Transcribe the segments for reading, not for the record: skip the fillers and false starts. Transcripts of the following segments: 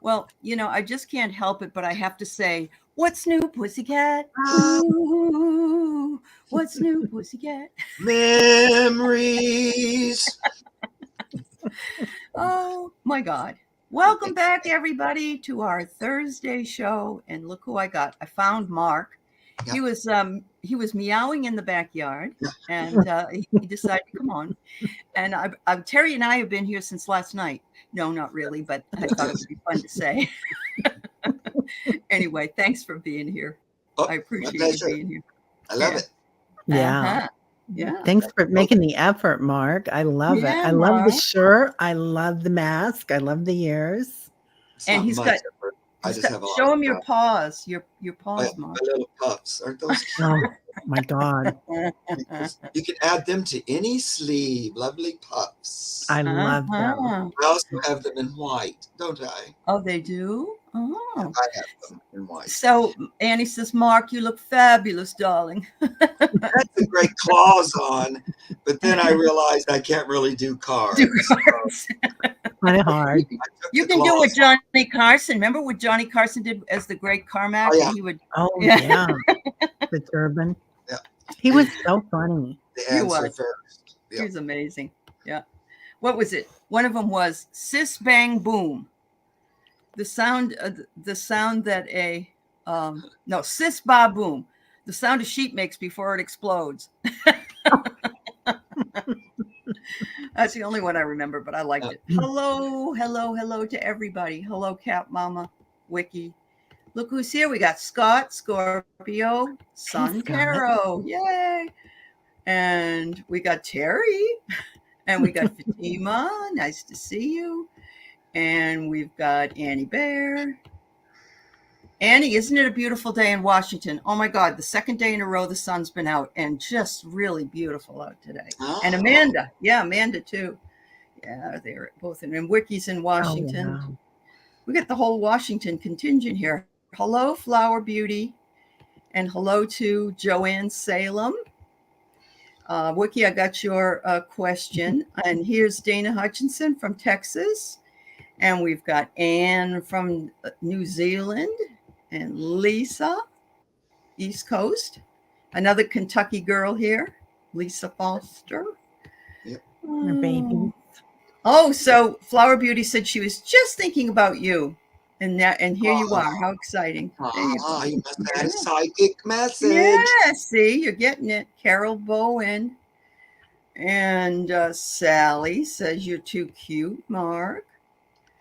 Well, I just can't help it, but I have to say, what's new, pussycat? Ooh, what's new, pussycat? Memories. Oh, my God. Welcome back, everybody, to our Thursday show. And look who I got. I found Mark. Yeah. He was meowing in the backyard, and he decided to come on. And Teri and I have been here since last night. No, not really, but I thought it would be fun to say. Anyway, thanks for being here. I appreciate you being here. I love it. Yeah. Uh-huh. Yeah. Thanks for making the effort, Mark. I love it. I love the shirt. I love the mask. I love the ears. And he's got. Show him your paws. Your paws, Mark. My little puffs. Aren't those cute? Oh my God. You can add them to any sleeve. Lovely puffs. I love them. I also have them in white, don't I? Oh, they do? Oh. I have them in white. So Annie says, Mark, you look fabulous, darling. That's a great claws on, but then I realized I can't really do cards. Kind of hard. You can do what Johnny Carson. Remember what Johnny Carson did as the great Carmack? Oh, yeah. He would. Yeah. The turban. Yeah. He was so funny. The answer first. He was amazing. Yeah. What was it? One of them was sis bang boom. The sound that sis ba boom. The sound a sheep makes before it explodes. That's the only one I remember, but I liked it. Hello to everybody. Hello, Cat Mama, Wiki. Look who's here. We got Scott, Scorpio, Sun Tarot. Yay. And we got Teri. And we got Fatima. Nice to see you. And we've got Annie Bear. Annie, isn't it a beautiful day in Washington? Oh my God, the second day in a row the sun's been out and just really beautiful out today. Oh. And Amanda. Yeah, Amanda too. Yeah, they're both in. And Wiki's in Washington. Oh, wow. We got the whole Washington contingent here. Hello, Flower Beauty. And hello to Joanne Salem. Wiki, I got your question. And here's Dana Hutchinson from Texas. And we've got Anne from New Zealand and Lisa, East Coast. Another Kentucky girl here, Lisa Foster. Yep. Her baby. Oh, so Flower Beauty said she was just thinking about you. And here you are. How exciting. You must have had a psychic message. Yeah, see, you're getting it. Carol Bowen. And Sally says you're too cute, Mark.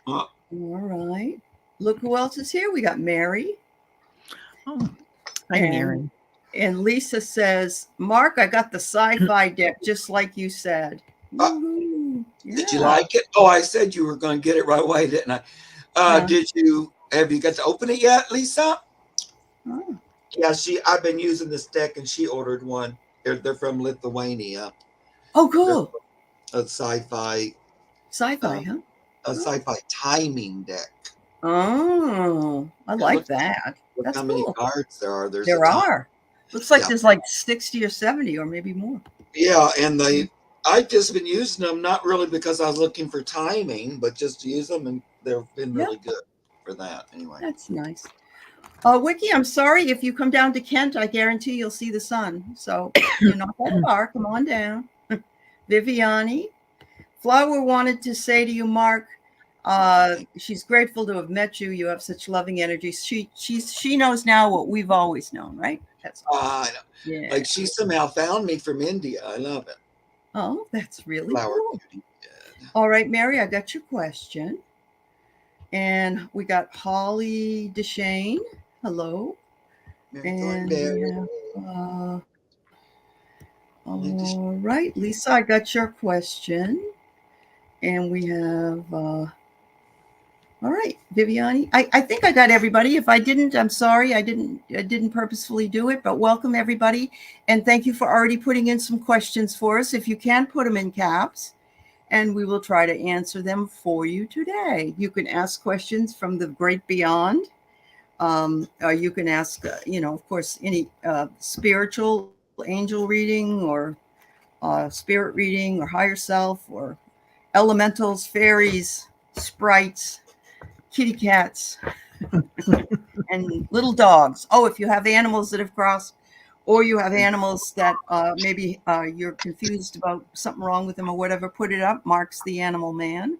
All right. Look who else is here. We got Mary. Oh, hi, Mary. And Lisa says, Mark, I got the sci-fi deck just like you said. Yeah. Did you like it? Oh, I said you were going to get it right away, didn't I? Have you got to open it yet, Lisa? Oh. Yeah, I've been using this deck and she ordered one. They're from Lithuania. Oh, cool. A sci-fi. Sci-fi, huh? A sci-fi timing deck. Oh, I like that. Look That's how cool. many cards there are. There are. Looks like there's like 60 or 70 or maybe more. Yeah, and I've just been using them, not really because I was looking for timing, but just to use them, and they've been really good for that anyway. That's nice. Wiki, I'm sorry. If you come down to Kent, I guarantee you'll see the sun. So you're not that far. Come on down. Viviani. Flower wanted to say to you, Mark, she's grateful to have met you. You have such loving energy. She knows now what we've always known, right? That's I know. Yeah. Like she somehow found me from India. I love it. Oh, that's really Flower cool. Beauty. Yeah. All right, Mary, I got your question. And we got Holly Deshane. Hello. And all right, Lisa, I got your question. And we have, all right, Viviani. I think I got everybody. If I didn't, I'm sorry. I didn't purposefully do it, but welcome everybody. And thank you for already putting in some questions for us. If you can, put them in caps and we will try to answer them for you today. You can ask questions from the great beyond. Or you can ask, of course, any spiritual angel reading or spirit reading or higher self or elementals, fairies, sprites, kitty cats and little dogs. Oh, if you have animals that have crossed, or you have animals that maybe you're confused about something wrong with them or whatever, put it up. Mark's the animal man.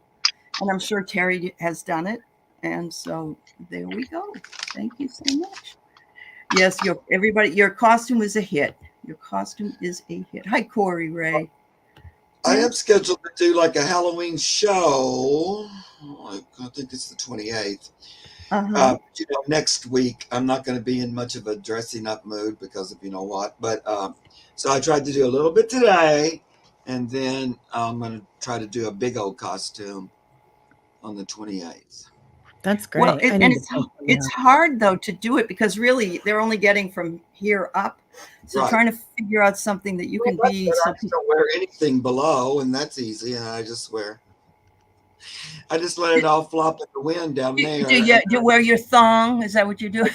And I'm sure Teri has done it. And so there we go. Thank you so much. Yes, your costume is a hit. Your costume is a hit. Hi, Corey Ray. I am scheduled to do like a Halloween show. I think it's the 28th. Next week, I'm not going to be in much of a dressing up mood because of you know what. But so I tried to do a little bit today, and then I'm going to try to do a big old costume on the 28th. That's great. Well, it's hard though to do it because really they're only getting from here up. So Right. Trying to figure out something that you can be. So I don't wear anything below, and that's easy. And I just let it all flop in the wind down there. Do you wear your thong? Is that what you do?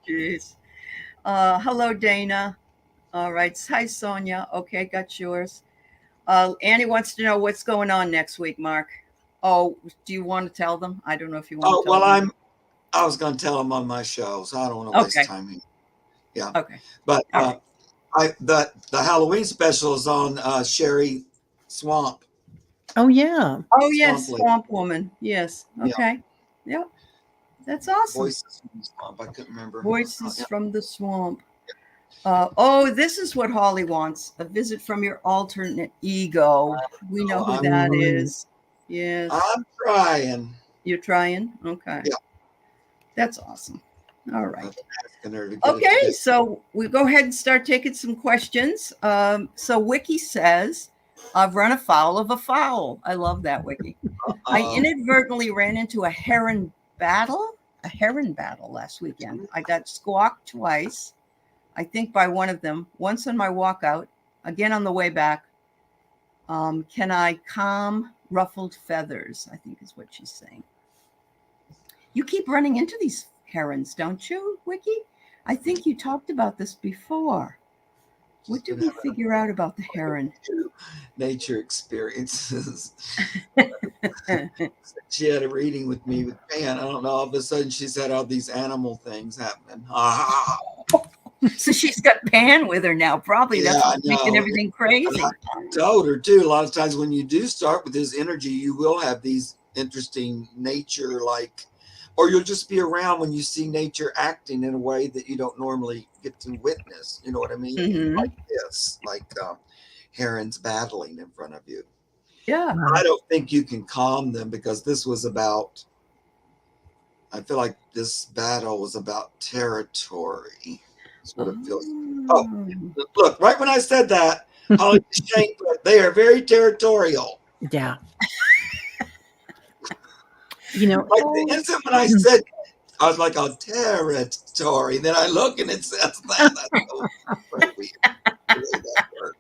Jeez. Hello, Dana. All right. Hi, Sonia. Okay, got yours. Annie wants to know what's going on next week, Mark. Oh, do you want to tell them? I don't know if you want to tell them. I was going to tell them on my show, so I don't want to waste time here. Yeah. Okay. But the Halloween special is on Sherry Swamp. Oh yeah. Oh yes, Swamp Woman. Yes. Okay. Yep. That's awesome. Voices from the Swamp. I couldn't remember. Voices from the Swamp. This is what Holly wants. A visit from your alternate ego. We know who that is. Yes. I'm trying. You're trying? Okay. Yeah. That's awesome. All right. Okay, so we go ahead and start taking some questions. So Wiki says, I've run afoul of a fowl. I love that, Wiki. I inadvertently ran into a heron battle last weekend. I got squawked twice, I think by one of them, once on my walkout, again on the way back. Can I calm ruffled feathers? I think is what she's saying. You keep running into these herons, don't you, Wiki? I think you talked about this before. What did we figure out about the heron? Nature experiences. She had a reading with me with Pan. I don't know. All of a sudden, she's had all these animal things happening. So she's got Pan with her now. Probably that's what's making everything crazy. I told her too. A lot of times when you do start with this energy, you will have these interesting nature or you'll just be around when you see nature acting in a way that you don't normally get to witness. You know what I mean? Mm-hmm. Like this, herons battling in front of you. Yeah. I don't think you can calm them because this was about, I feel like this battle was about territory. That's what it feels. Oh, look, right when I said that, Holly Shane, they are very territorial. Yeah. You know, like the instant when I said, I was like, oh, territory. Then I look and it says that. That's so weird. That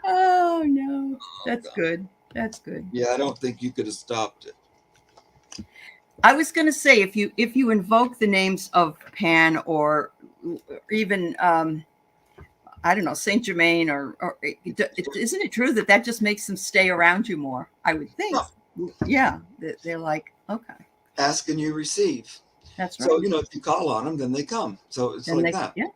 oh no, that's good. That's good. Yeah, I don't think you could have stopped it. I was going to say, if you invoke the names of Pan or even I don't know, Saint Germain or isn't it true that just makes them stay around you more? I would think. No. Yeah, they're like, okay. Ask and you receive. That's right. So, if you call on them, then they come. So it's then that. Yeah.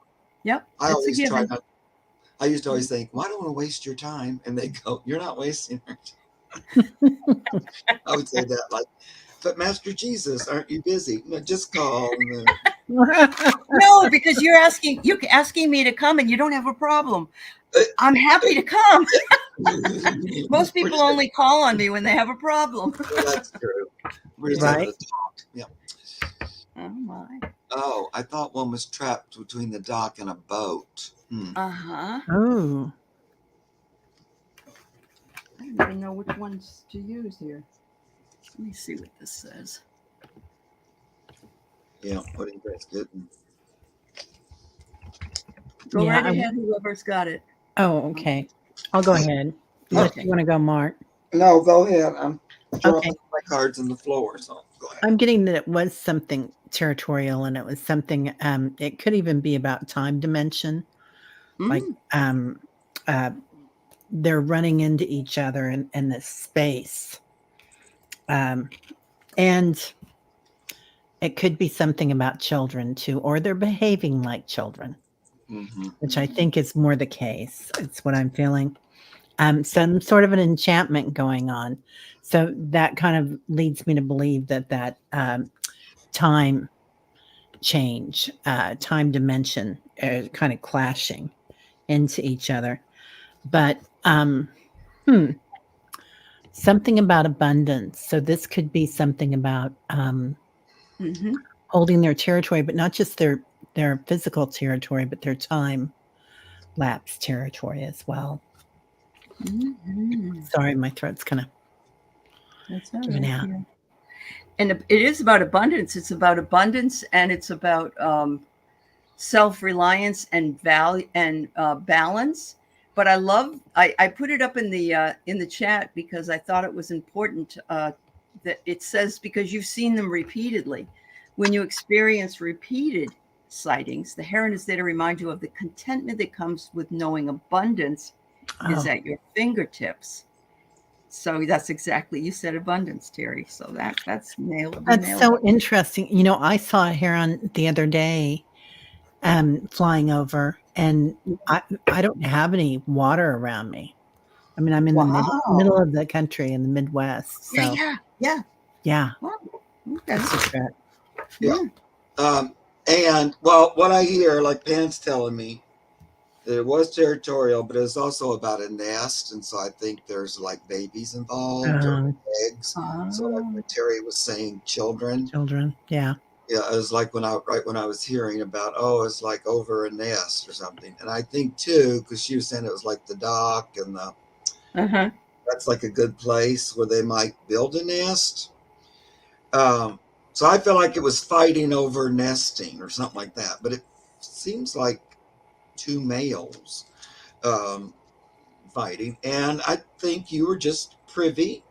Yep. I used to always think, well, I don't want to waste your time. And they go, you're not wasting your time. I would say that but Master Jesus, aren't you busy? No, just call. No, because you're asking me to come and you don't have a problem. I'm happy to come. Most people only call on me when they have a problem. Well, that's true. We're just right. Having to talk. Yeah. Oh my. Oh, I thought one was trapped between the dock and a boat. Uh-huh. Oh. I don't even know which ones to use here. Let me see what this says. Yeah, what do you guys get? Go right ahead, whoever's got it. Oh, okay. I'll go ahead. Okay. You want to go, Mark? No, go ahead. I'm dropping my cards on the floor, so go ahead. I'm getting that it was something territorial, and it was something. It could even be about time dimension, like they're running into each other in this space. And it could be something about children too, or they're behaving like children, which I think is more the case. It's what I'm feeling. Some sort of an enchantment going on. So that kind of leads me to believe that time change, time dimension, kind of clashing into each other. But something about abundance. So this could be something about holding their territory, but not just their physical territory, but their time lapse territory as well. Sorry, my throat's kind of giving out. Yeah. And it is about abundance. It's about abundance, and it's about self-reliance and value and balance. But I put it up in the chat because I thought it was important that it says, because you've seen them repeatedly. When you experience repeated sightings, the heron is there to remind you of the contentment that comes with knowing abundance is at your fingertips. So that's exactly, you said abundance, Teri. So that's nailed. That's so interesting. You know, I saw a heron the other day flying over, and I don't have any water around me. I mean, I'm in the middle of the country in the Midwest. So yeah. Wow. Okay. Yeah. And well, what I hear, like Pan's telling me, that it was territorial, but it's also about a nest, and so I think there's like babies involved or eggs. So like when Teri was saying children, yeah, it was like when I was hearing about, it's like over a nest or something, and I think too, because she was saying it was like the dock and the that's like a good place where they might build a nest. So I feel like it was fighting over nesting or something like that, but it seems like two males fighting, and I think you were just privy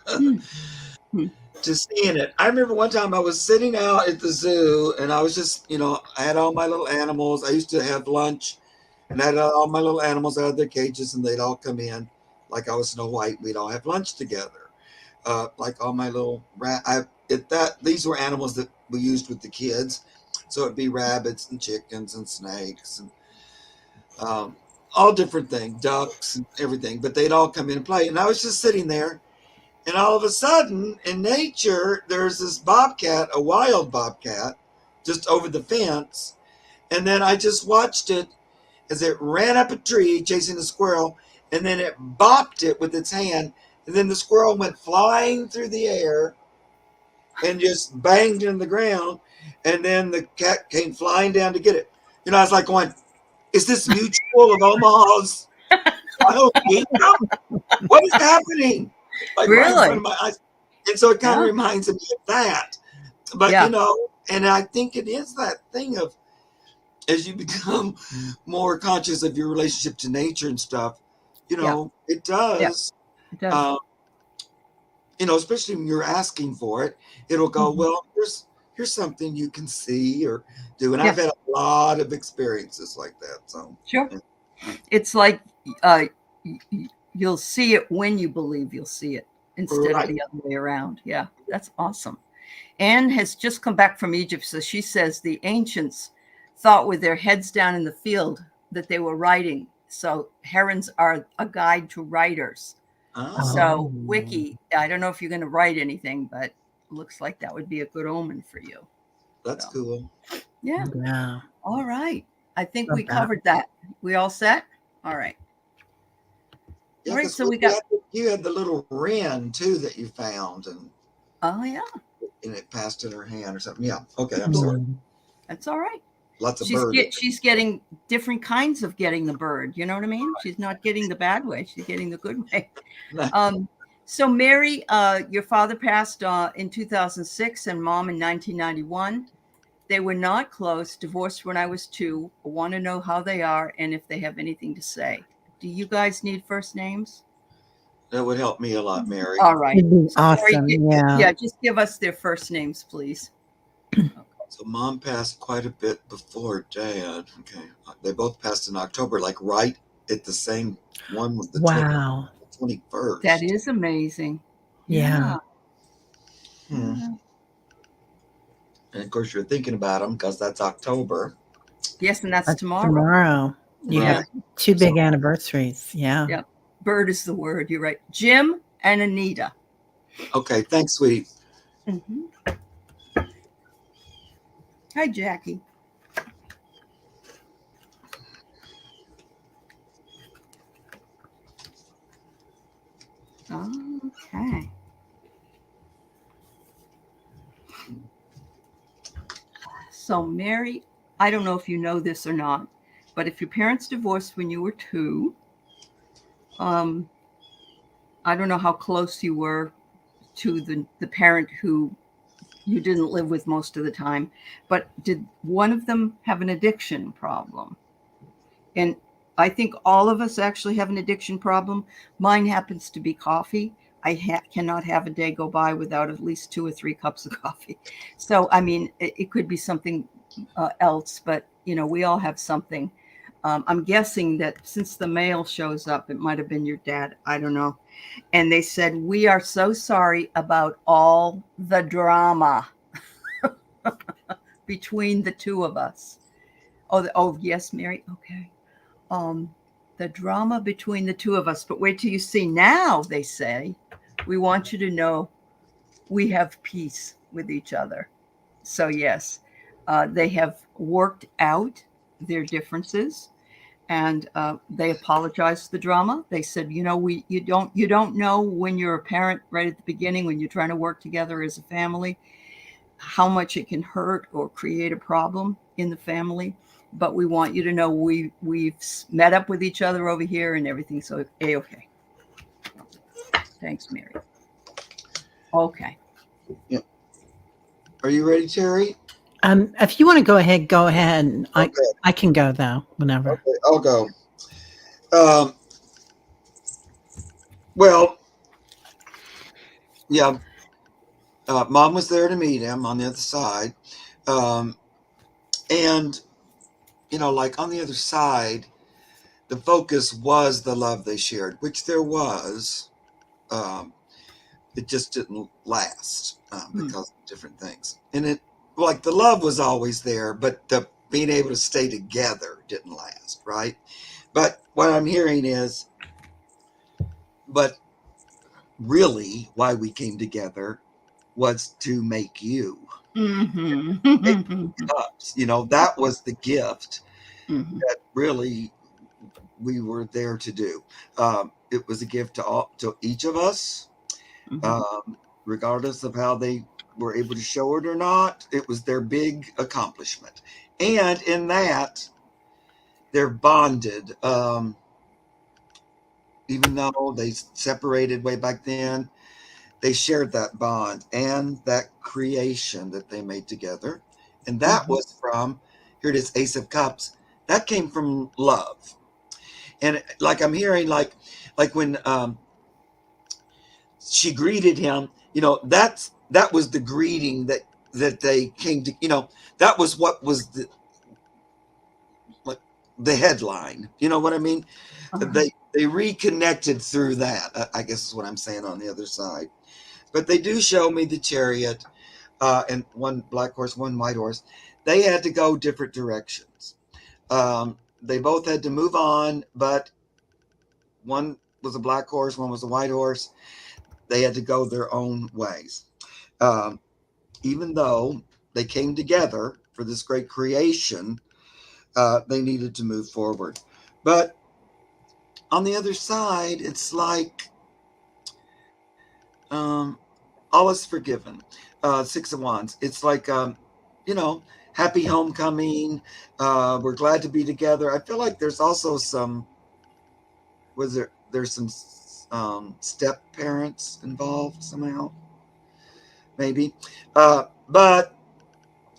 to seeing it. I remember one time I was sitting out at the zoo, and I was just, I had all my little animals. I used to have lunch, and I had all my little animals out of their cages, and they'd all come in like I was Snow White. We'd all have lunch together. Like all my little these were animals that we used with the kids. So it'd be rabbits and chickens and snakes and all different things, ducks and everything, but they'd all come in and play. And I was just sitting there, and all of a sudden in nature, there's this bobcat, a wild bobcat, just over the fence. And then I just watched it as it ran up a tree chasing a squirrel, and then it bopped it with its hand. And then the squirrel went flying through the air and just banged in the ground. And then the cat came flying down to get it. I was like going, is this Mutual of Omaha's Wild Kingdom? What is happening? Like right in front of my eyes. And so it kind of reminds me of that. But, and I think it is that thing of, as you become more conscious of your relationship to nature and stuff, it does. It does. Especially when you're asking for it, it'll go, well, here's something you can see or do. And I've had a lot of experiences like that. So sure. It's like you'll see it when you believe you'll see it instead of the other way around. Yeah, that's awesome. Anne has just come back from Egypt. So she says the ancients thought with their heads down in the field that they were writing. So herons are a guide to writers. So Wiki, I don't know if you're going to write anything, but it looks like that would be a good omen for you. That's cool. Yeah. All right. I think we covered that. We all set? All right. Yeah, all right. So you had the little wren too that you found, and and it passed in her hand or something. Yeah. Okay. I'm sorry. That's all right. Lots of birds. She's getting different kinds of getting the bird. You know what I mean? She's not getting the bad way. She's getting the good way. So Mary, your father passed in 2006 and mom in 1991. They were not close, divorced when I was 2. I want to know how they are and if they have anything to say. Do you guys need first names? That would help me a lot, Mary. All right. Awesome. Yeah, just give us their first names, please. So mom passed quite a bit before dad. Okay. They both passed in October, like right at the same one with the Wow. 21st. That is amazing. Yeah. Hmm. And of course, you're thinking about them because that's October. Yes, and that's tomorrow. Tomorrow. You Right. have two big anniversaries. Yeah. Yep. Bird is the word. You're right. Jim and Anita. Okay. Thanks, sweetie. Mm-hmm. Hi, Jackie. Okay. So, Mary, I don't know if you know this or not, but if your parents divorced when you were 2, um, I don't know how close you were to the parent who you didn't live with most of the time, but did one of them have an addiction problem? And I think all of us actually have an addiction problem. Mine happens to be coffee. I cannot have a day go by without at least 2 or 3 cups of coffee. So, I mean, it could be something else, but we all have something. I'm guessing that since the mail shows up, it might have been your dad. I don't know. And they said, "We are so sorry about all the drama between the 2 of us." Oh, yes, Mary. Okay. um, the drama between the 2 of us. But wait till you see now, they say, we want you to know we have peace with each other. So, yes, they have worked out their differences and they apologized for the drama. They said, you don't know when you're a parent right at the beginning, when you're trying to work together as a family, how much it can hurt or create a problem in the family. But we want you to know we've met up with each other over here and everything's okay. Thanks, Mary. Okay. Yeah. Are you ready, Teri? If you want to go ahead, go ahead. Okay. I can go though, whenever. Okay, I'll go. Um, well, yeah. Mom was there to meet him on the other side, um, and like on the other side, the focus was the love they shared, which there was. Um, it just didn't last because of different things. And it, like, the love was always there, but the being able to stay together didn't last, right? But what I'm hearing is, but really, why we came together was to make you. Make Mm-hmm. cups. That was the gift Mm-hmm. that really we were there to do. It was a gift to each of us, Mm-hmm. regardless of how they were able to show it or not. It was their big accomplishment, and in that, they're bonded. Even though they separated way back then, they shared that bond and that creation that they made together, and that Mm-hmm. was from, here it is, Ace of Cups. That came from love, and like I'm hearing, like when she greeted him, that was the greeting that they came to, that was what was like the headline, you know what I mean? Uh-huh. They reconnected through that, I guess is what I'm saying on the other side. But they do show me the chariot, and one black horse, one white horse. They had to go different directions. They both had to move on, but one was a black horse, one was a white horse. They had to go their own ways. Um, Even though they came together for this great creation, they needed to move forward. But on the other side, it's like, um, all is forgiven. 6 of Wands. It's like, you know, happy homecoming. We're glad to be together. I feel like there's also some, there's some step parents involved somehow, maybe. But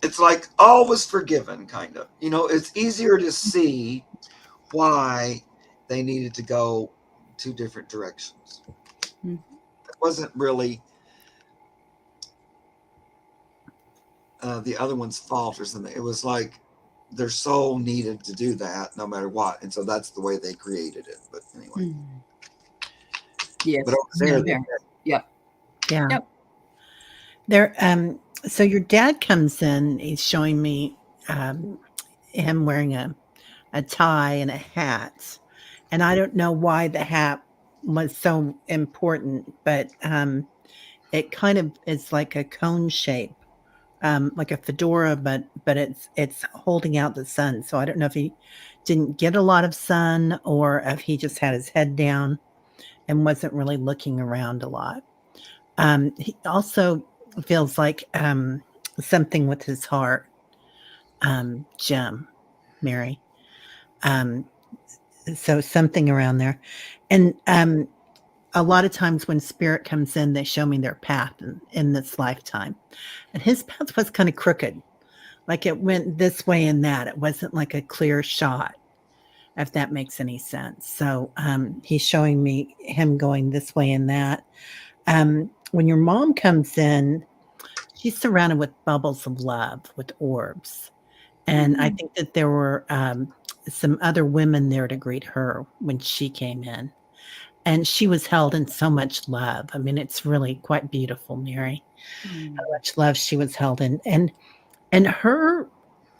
it's like all was forgiven, kind of. It's easier to see why they needed to go 2 different directions. Mm-hmm. It wasn't really the other one's fault or something. It was like their soul needed to do that no matter what, and so that's the way they created it. But anyway, yes, but over there, yep. There. So your dad comes in. He's showing me him wearing a tie and a hat, and I don't know why the hat was so important, but it kind of is like a cone shape, like a fedora, but it's holding out the sun. So I don't know if he didn't get a lot of sun or if he just had his head down and wasn't really looking around a lot. He also feels like something with his heart, Jim, Mary. Um, so something around there, and a lot of times when spirit comes in, they show me their path in this lifetime, and his path was kind of crooked, like it went this way and that. It wasn't like a clear shot, if that makes any sense. So he's showing me him going this way and that. When your mom comes in, she's surrounded with bubbles of love, with orbs. And I think that there were some other women there to greet her when she came in. And she was held in so much love. I mean, it's really quite beautiful, Mary, how much love she was held in. And her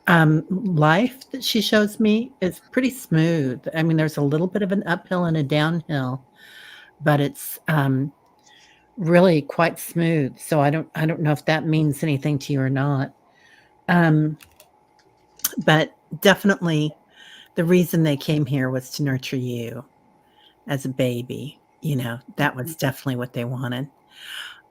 life that she shows me is pretty smooth. I mean, there's a little bit of an uphill and a downhill, but it's really quite smooth. So I don't know if that means anything to you or not. But definitely the reason they came here was to nurture you as a baby. You know, that was definitely what they wanted.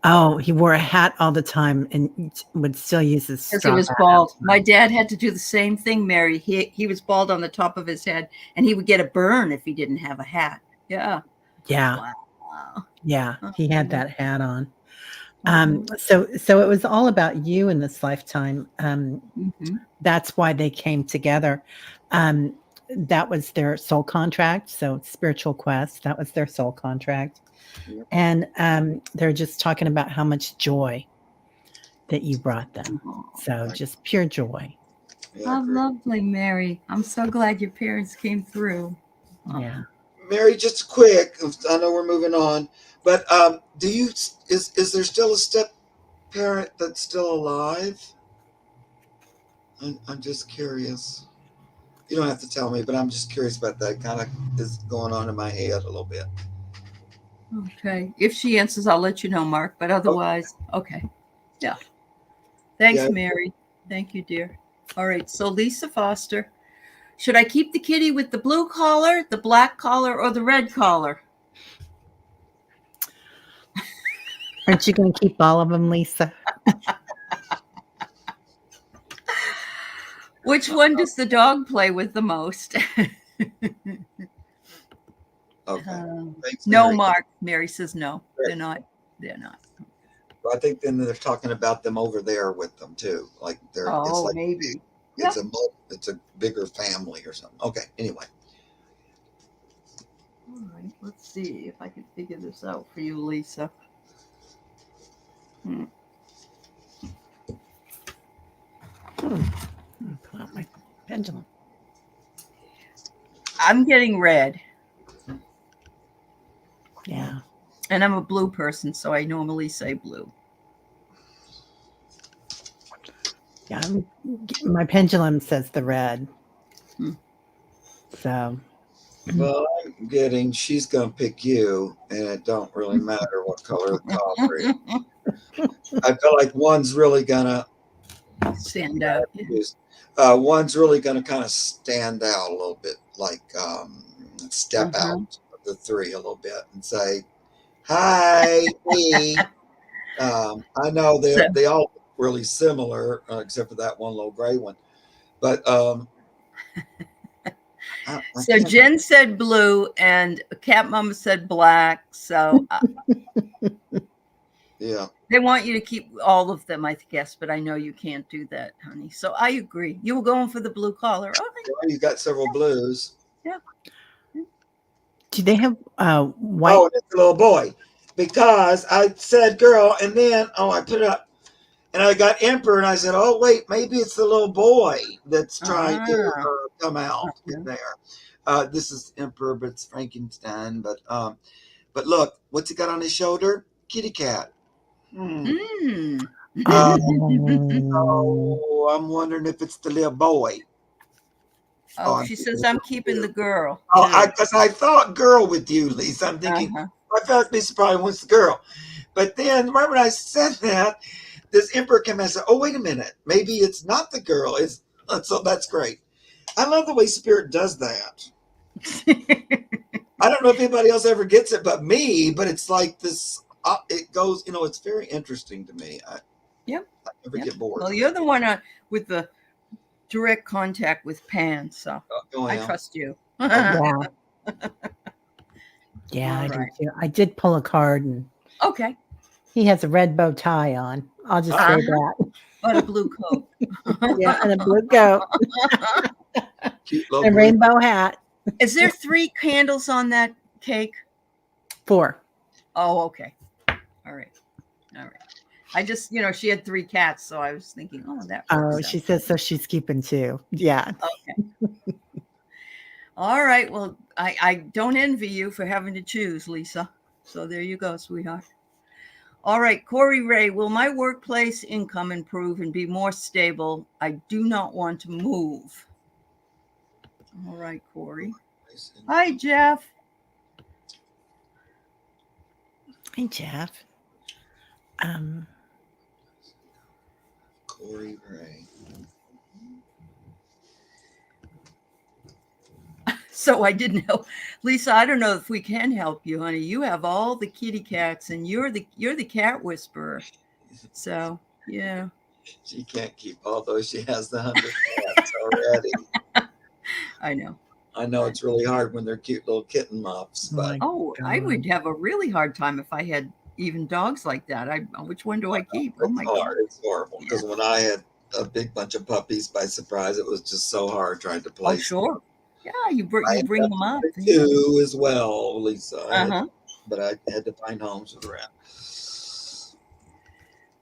Oh, he wore a hat all the time and would still use his Because he straw was hat bald. outside. My dad had to do the same thing, Mary. He was bald on the top of his head, and he would get a burn if he didn't have a hat. Yeah. Yeah. Wow. Yeah. He had that hat on. Mhm. So it was all about you in this lifetime. Mhm. That's why they came together. That was their soul contract. So spiritual quest, that was their soul contract. Yep. And they're just talking about how much joy that you brought them. So just pure joy. Yeah, I How agree. lovely, Mary. I'm so glad your parents came through. Yeah. Mary, just quick. I know we're moving on, but do you is there still a step parent that's still alive? I'm just curious. You don't have to tell me, but I'm just curious about that. Kind of is going on in my head a little bit. Okay. If she answers, I'll let you know, Mark. But otherwise, okay. Yeah. Thanks, Yeah. Mary. Thank you, dear. All right. So, Lisa Foster, should I keep the kitty with the blue collar, the black collar, or the red collar? Aren't you going to keep all of them, Lisa? Which one does the dog play with the most? Okay. Thanks, No, Mary. Mark. Mary says no. Great. They're not. They're not. I think then they're talking about them over there with them too. Like they're it's Oh, like maybe. it's a bigger family or something. Okay. Anyway. All right. Let's see if I can figure this out for you, Lisa. Pull out my pendulum. I'm getting red. Yeah. And I'm a blue person, so I normally say blue. Yeah. My pendulum says the red. So. Well, I'm getting she's gonna pick you, and it don't really matter what color the collar is. I feel like one's really gonna Stand out. one's really gonna kind of stand out a little bit, like step out of the three a little bit and say, "Hi, me." I know they all look really similar, except for that one little gray one. But so Jen said blue, and Cat Mama said black. So yeah, they want you to keep all of them, I guess. But I know you can't do that, honey. So I agree. You were going for the blue collar. Okay. well, you got several blues. Yeah. Do they have white? Oh, and it's a little boy, because I said girl, and then I put it up, And I got Emperor, and I said, "Oh wait, maybe it's the little boy that's trying to Ah, come out in uh-huh. there." This is Emperor, but it's Frankenstein. But look, what's he got on his shoulder? Kitty cat. Mm. Uh, Oh, so I'm wondering if it's the little boy. Oh, Oh, I'm she thinking says it's I'm the keeping little the girl Oh, too. because I thought girl with you, Lisa. I'm thinking, Uh-huh. I felt Lisa probably wants the girl. But then, right when I said that, this Emperor came and said, "Oh, wait a minute. Maybe it's not the girl." So that's great. I love the way Spirit does that. I don't know if anybody else ever gets it but me, but it's like this. It goes, it's very interesting to me. Yep. I never Yep. get bored Well, with it. you're the one with the direct contact with Pan, so Oh, I yeah. trust you. Okay. yeah. Yeah, All I do right. too. I did pull a card and Okay. he has a red bow tie on. I'll just say Uh-huh. that. But a blue coat. Yeah, and a blue coat Cute little and a blue. rainbow hat. Is there 3 candles on that cake? 4. Oh, okay. All right. All right. I just, she had 3 cats, so I was thinking, oh, that Oh, works out. she says so she's keeping 2. Yeah. Okay. All right. Well, I don't envy you for having to choose, Lisa. So there you go, sweetheart. All right, Corey Ray, will my workplace income improve and be more stable? I do not want to move. All right, Corey. Hi, Jeff. Hey, Jeff. Um, Corey Ray. So I didn't know, Lisa. I don't know if we can help you, honey. You have all the kitty cats, and you're the cat whisperer. So yeah, She can't keep all those. She has the 100 cats already. I know. I know it's really hard when they're cute little kitten muffs, oh but my Oh, I would God. have a really hard time if I had even dogs like that. Which one do I keep? Oh it's my God. hard. It's horrible Yeah. because when I had a big bunch of puppies by surprise, it was just so hard trying to Oh, place. sure. Yeah, you I ended bring up them up. with Yeah. two as well, Lisa. Uh-huh. But I had to find homes for the rest.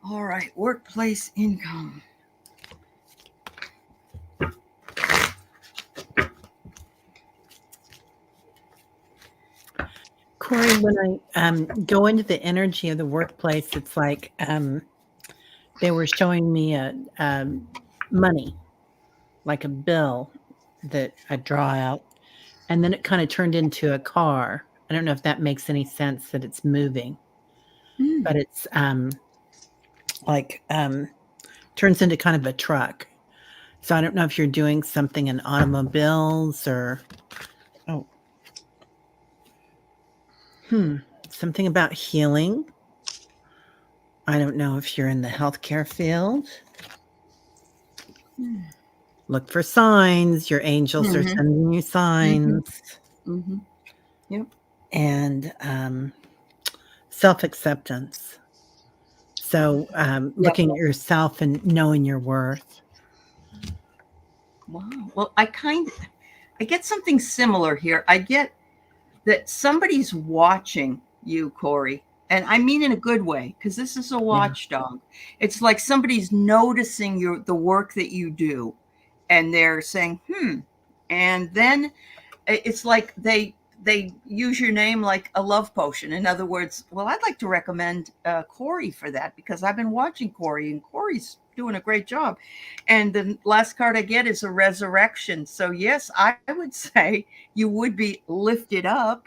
All right, workplace income. Corey, when I go into the energy of the workplace, it's like they were showing me a money, like a bill that I draw out, and then it kind of turned into a car. I don't know if that makes any sense that it's moving, Hmm. but it's like turns into kind of a truck. So I don't know if you're doing something in automobiles or oh, something about healing. I don't know if you're in the healthcare field. Hmm. Look for signs. Your angels are Mm-hmm. sending you Mm-hmm. signs. Mm-hmm. Yep. And self-acceptance. So Yep. looking at yourself and knowing your worth. Wow. Well, I get something similar here. I get that somebody's watching you, Corey. And I mean in a good way, because this is a Yeah. watchdog. It's like somebody's noticing the work that you do, and they're saying, And then it's like they use your name like a love potion. In other words, well, I'd like to recommend Corey for that because I've been watching Corey, and Corey's doing a great job. And the last card I get is a resurrection. So yes, I would say you would be lifted up,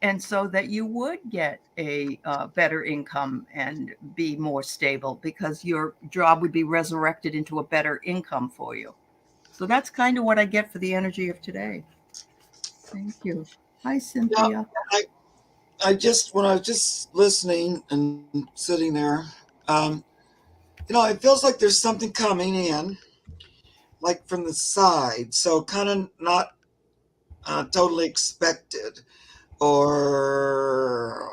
and so that you would get a better income and be more stable because your job would be resurrected into a better income for you. So that's kind of what I get for the energy of today. Thank you. Hi, Yeah, Cynthia. when I was just listening and sitting there, um, it feels like there's something coming in, like from the side. So kind of not totally expected, or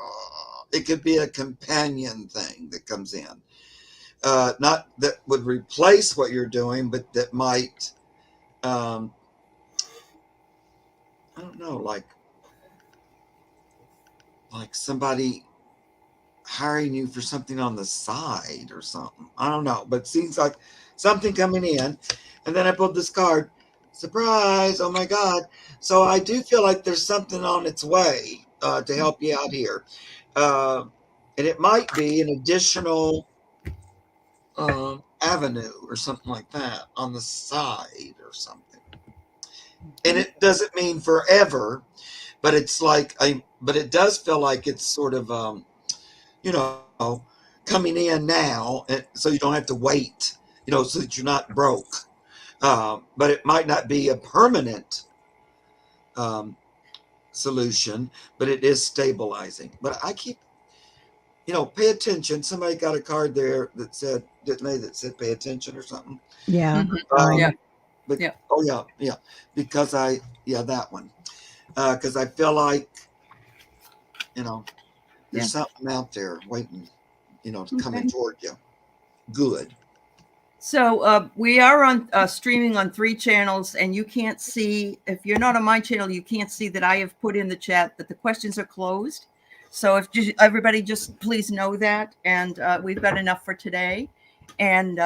it could be a companion thing that comes in. Not that would replace what you're doing, but that might, um, I don't know, like somebody hiring you for something on the side or something. I don't know, but it seems like something coming in. And then I pulled this card. Surprise! Oh my God! So I do feel like there's something on its way to help you out here, and it might be an additional avenue or something like that on the side or something. And it doesn't mean forever, but it's like but it does feel like it's sort of you know, coming in now, and so you don't have to wait, so that you're not broke. But it might not be a permanent solution, but it is stabilizing. But I keep, pay attention. Somebody got a card there that said, didn't they, that said pay attention or something? Yeah. Yeah. But, Yeah. Oh, yeah. Because that one. Because I feel like, there's something out there waiting, coming toward you. Good. So we are on streaming on 3 channels, and you can't see, if you're not on my channel, you can't see that I have put in the chat that the questions are closed. So if everybody just please know that, and we've got enough for today, and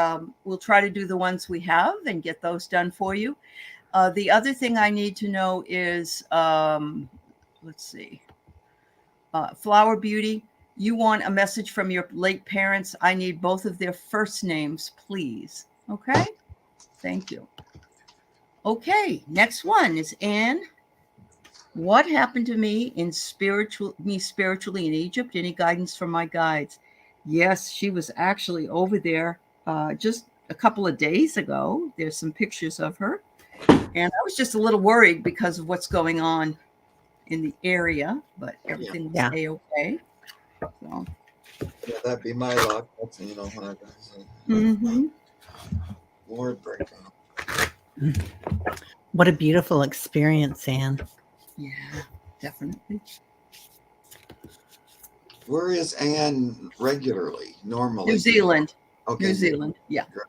we'll try to do the ones we have and get those done for you. The other thing I need to know is, let's see, Flower Beauty. You want a message from your late parents. I need both of their first names, please. Okay. Thank you. Okay. Next one is Anne. What happened to me spiritually in Egypt? Any guidance from my guides? Yes, she was actually over there just a couple of days ago. There's some pictures of her. And I was just a little worried because of what's going on in the area, but everything was A-okay. So. Yeah, that'd be my luck. That's when I got Lord breaking. What a beautiful experience, Anne. Yeah, definitely. Where is Anne regularly, normally? New Zealand. Okay. New Zealand, yeah. Great.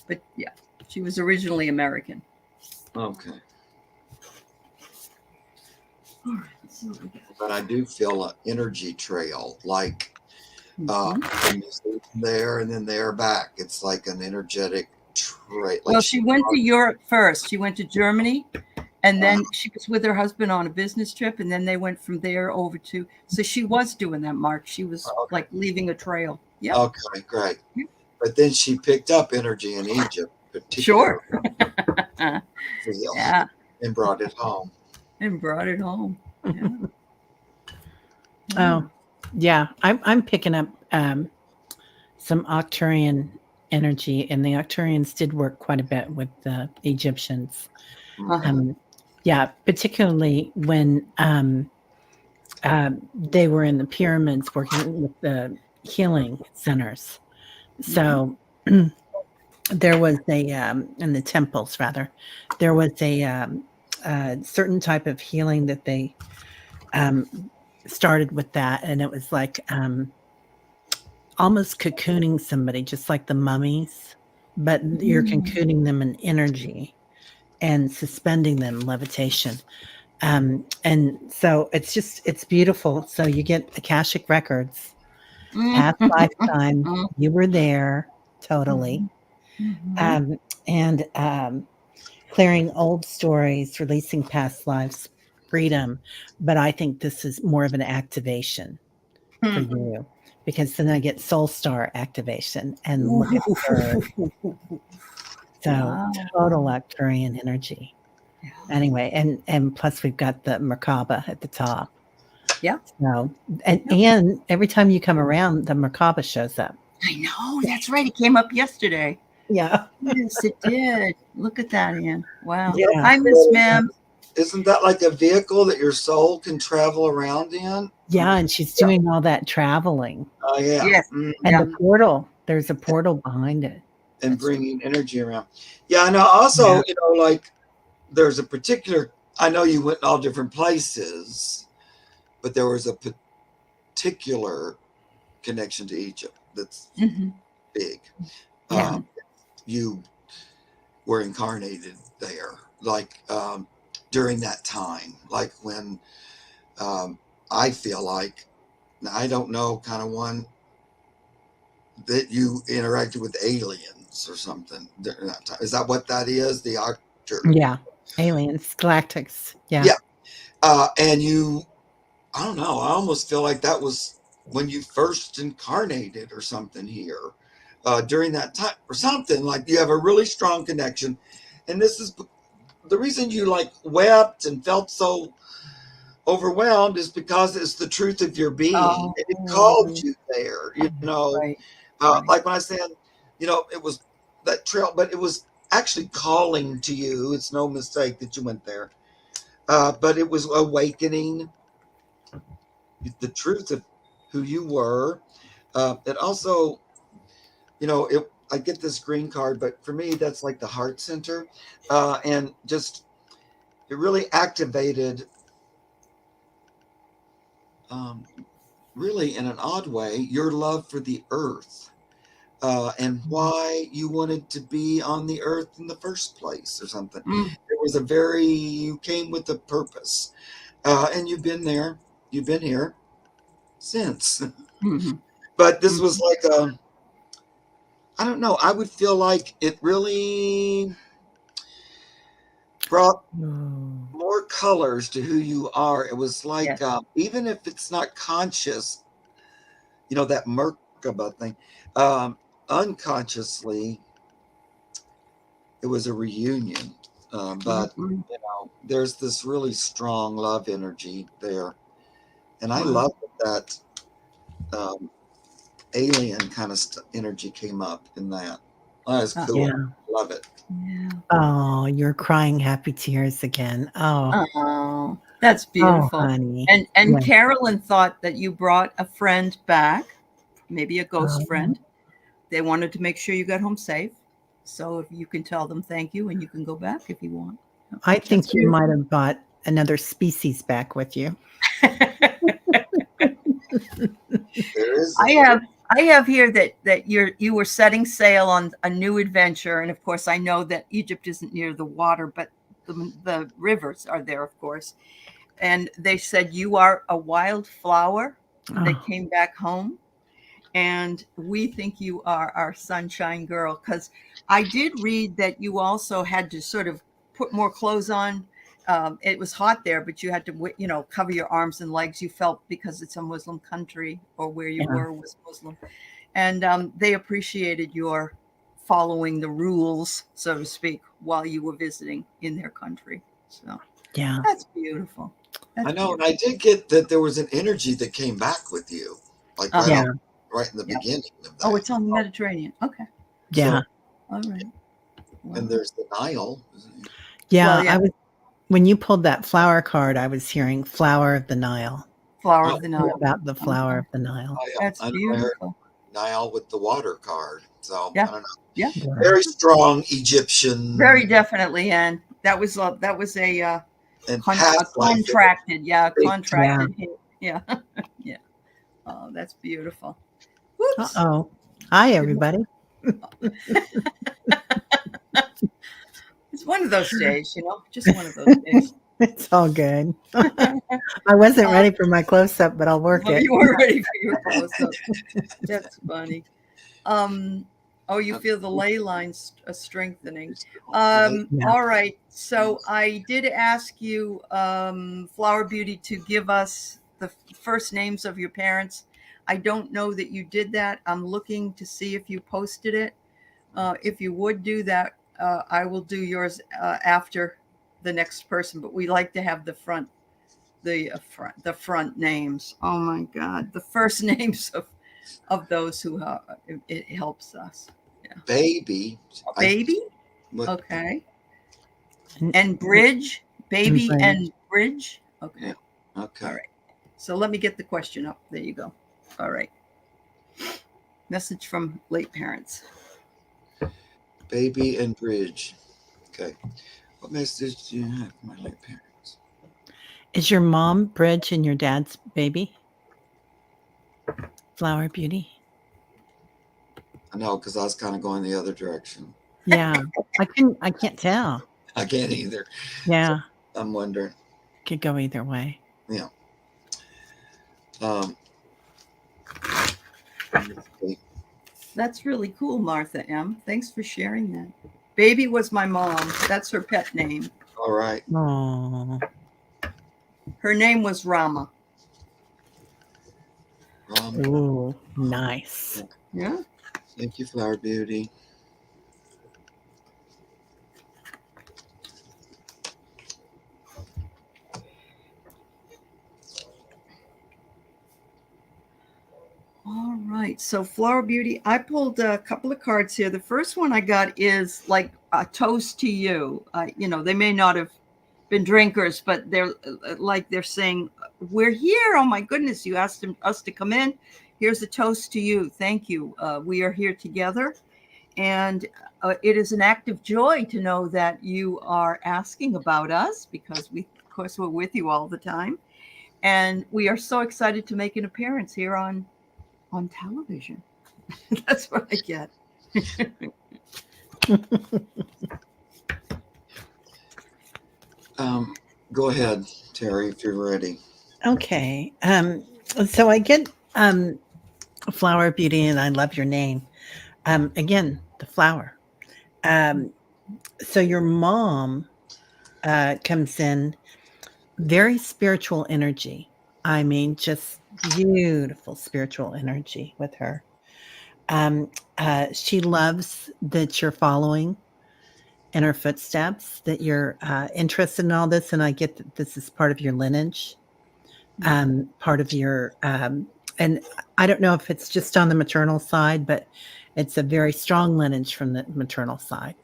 But yeah, she was originally American. Okay. All right, let's see what we got. But I do feel an energy trail, like when you see them there and then they're back. It's like an energetic trail. Well, she went to Europe first. She went to Germany, and then she was with her husband on a business trip, and then they went from there over to. So she was doing that, Mark. She was like leaving a trail. Yeah. Okay, great. Yep. But then she picked up energy in Egypt, sure. Yeah. And brought it home. Yeah. Oh, yeah. I'm picking up some Arcturian energy, and the Arcturians did work quite a bit with the Egyptians. Yeah, particularly when they were in the pyramids working with the healing centers. So there was in the temples, rather, there was a certain type of healing that they started with that. And it was like almost cocooning somebody, just like the mummies, but you're cocooning them in energy and suspending them, levitation. And so it's beautiful. So you get Akashic records, past lifetime, you were there totally. And clearing old stories, releasing past lives, freedom. But I think this is more of an activation for you, because then I get soul star activation and look at her. So total Arcturian energy. Yeah. Anyway, and plus we've got the Merkaba at the top. Yeah. So and every time you come around, the Merkaba shows up. I know, that's right. It came up yesterday. Yeah. Yes, it did. Look at that, Anne. Wow. Yeah. Hi, Miss Ma'am. Isn't that like a vehicle that your soul can travel around in? Yeah, and she's doing all that traveling. Oh, yeah. Yes. And the portal, there's a portal behind it. And bringing energy around. Yeah, and also, like there's a particular, I know you went in all different places, but there was a particular connection to Egypt that's big. Yeah. You were incarnated there, like during that time, like when I feel like, I don't know, kind of one that you interacted with aliens or something during that time. Is that what that is? The actor? Yeah. Aliens, galactics. Yeah. Yeah. And you, I don't know, I almost feel like that was when you first incarnated or something here during that time or something. Like you have a really strong connection. And this is the reason you like wept and felt so overwhelmed is because it's the truth of your being. Oh, And it called you there, right, right. like when I said, it was that trail, but it was actually calling to you. It's no mistake that you went there. But it was awakening the truth of who you were. It also, I get this green card, but for me, that's like the heart center. And just, it really activated, really in an odd way, your love for the earth. And why you wanted to be on the earth in the first place or something. It was you came with a purpose. And you've been there, you've been here since. Mm-hmm. But this was like, I don't know, I would feel like it really brought more colors to who you are. It was like, Yes. even if it's not conscious, that Merkaba thing, unconsciously, it was a reunion. But there's this really strong love energy there, and I love that alien kind of energy came up in that. That was cool. Yeah. Love it. Yeah. Oh, you're crying happy tears again. Oh, that's Oh, beautiful. honey. And Yeah. Carolyn thought that you brought a friend back, maybe a ghost friend. They wanted to make sure you got home safe. So if you can tell them thank you and you can go back if you want. I think you might have brought another species back with you. There is. I have here that you were setting sail on a new adventure, and of course I know that Egypt isn't near the water, but the rivers are there, of course. And they said you are a wild flower that came back home, and we think you are our sunshine girl, because I did read that you also had to sort of put more clothes on. It was hot there, but you had to, cover your arms and legs. You felt because it's a Muslim country, or where you were was Muslim, and they appreciated your following the rules, so to speak, while you were visiting in their country. So Yeah, that's beautiful. I know, and I did get that there was an energy that came back with you, like right in the beginning of that. Oh, it's on the Mediterranean. Okay. Yeah. So, all right. Wow. And there's the Nile. Yeah, I was. When you pulled that flower card, I was hearing "Flower of the Nile." Flower of the Nile. About the flower of the Nile. That's beautiful. Nile with the water card. So yeah. I don't know. Yeah. Very strong Egyptian. Very definitely, and that was a contracted. Yeah, contracted. Yeah. Yeah. Oh, that's beautiful. Whoops. Uh-oh. Hi, everybody. It's one of those days, just one of those days. It's all good. I wasn't ready for my close-up, but I'll work it. You weren't ready for your close-up. That's funny. You feel the ley lines strengthening. All right. So I did ask you, Flower Beauty, to give us the first names of your parents. I don't know that you did that. I'm looking to see if you posted it. If you would do that, I will do yours after the next person. But we like to have the front names. Oh my God, the first names of those who it helps us. Yeah. Baby. Okay. And Bridge. Baby and Bridge. Okay. Yeah. Okay. All right. So let me get the question up. There you go. All right. Message from late parents. Baby and Bridge. Okay. What message do you have from my late parents? Is your mom Bridge and your dad's Baby? Flower Beauty? I know, because I was kind of going the other direction. Yeah. I can't tell. I can't either. Yeah. So I'm wondering. Could go either way. Yeah. That's really cool, Martha M. Thanks for sharing that. Baby was my mom. That's her pet name. All right. Oh, Her name was Rama. ooh, nice. Yeah. Thank you, Flower Beauty. All right. So, Flower Beauty, I pulled a couple of cards here. The first one I got is like a toast to you. They may not have been drinkers, but they're like they're saying, "We're here. Oh my goodness! You asked us to come in. Here's a toast to you. Thank you. We are here together, and it is an act of joy to know that you are asking about us because we, of course, we're with you all the time, and we are so excited to make an appearance here on television." That's what I get. Go ahead, Teri, if you're ready. Okay. So I get Flower Beauty, and I love your name. Again, the flower. So your mom comes in, very spiritual energy. I mean, just beautiful spiritual energy with her. She loves that you're following in her footsteps, that you're interested in all this. And I get that this is part of your lineage, part of your, and I don't know if it's just on the maternal side, but it's a very strong lineage from the maternal side.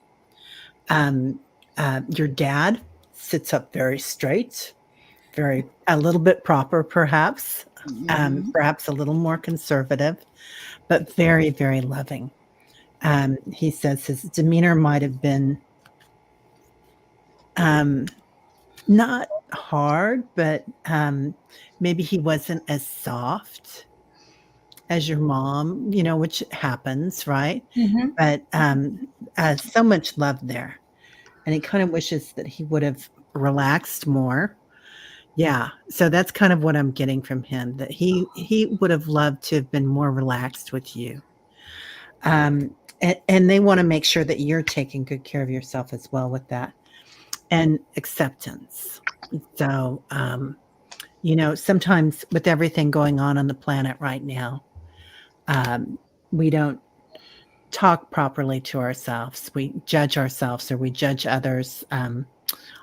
Your dad sits up very straight, a little bit proper, perhaps, perhaps a little more conservative, but very, very loving. He says his demeanor might have been not hard, but maybe he wasn't as soft as your mom, which happens, right? Mm-hmm. But so much love there. And he kind of wishes that he would have relaxed more. Yeah, so that's kind of what I'm getting from him, that he would have loved to have been more relaxed with you. And they wanna make sure that you're taking good care of yourself as well with that, and acceptance. So, sometimes with everything going on the planet right now, we don't talk properly to ourselves. We judge ourselves or we judge others,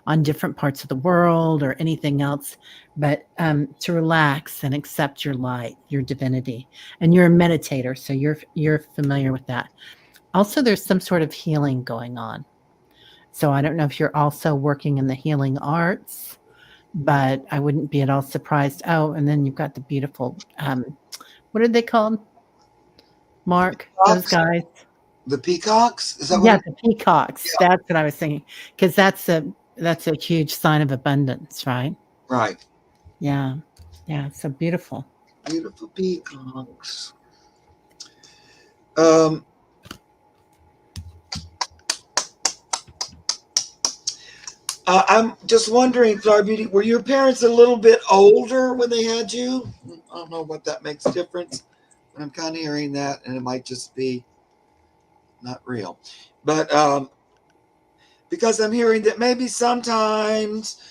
on different parts of the world or anything else, but to relax and accept your light, your divinity. And you're a meditator, so you're familiar with that. Also, there's some sort of healing going on. So I don't know if you're also working in the healing arts, but I wouldn't be at all surprised. Oh, and then you've got the beautiful, what are they called? Mark, those guys. The peacocks? Is that Yeah, what? the peacocks. Yeah. That's what I was thinking, because that's a huge sign of abundance, right? Right. Yeah. Yeah, so beautiful. Beautiful peacocks. Um, I'm just wondering, Flower Beauty, were your parents a little bit older when they had you? I don't know what that makes difference, but I'm kind of hearing that, and it might just be not real. But because I'm hearing that maybe sometimes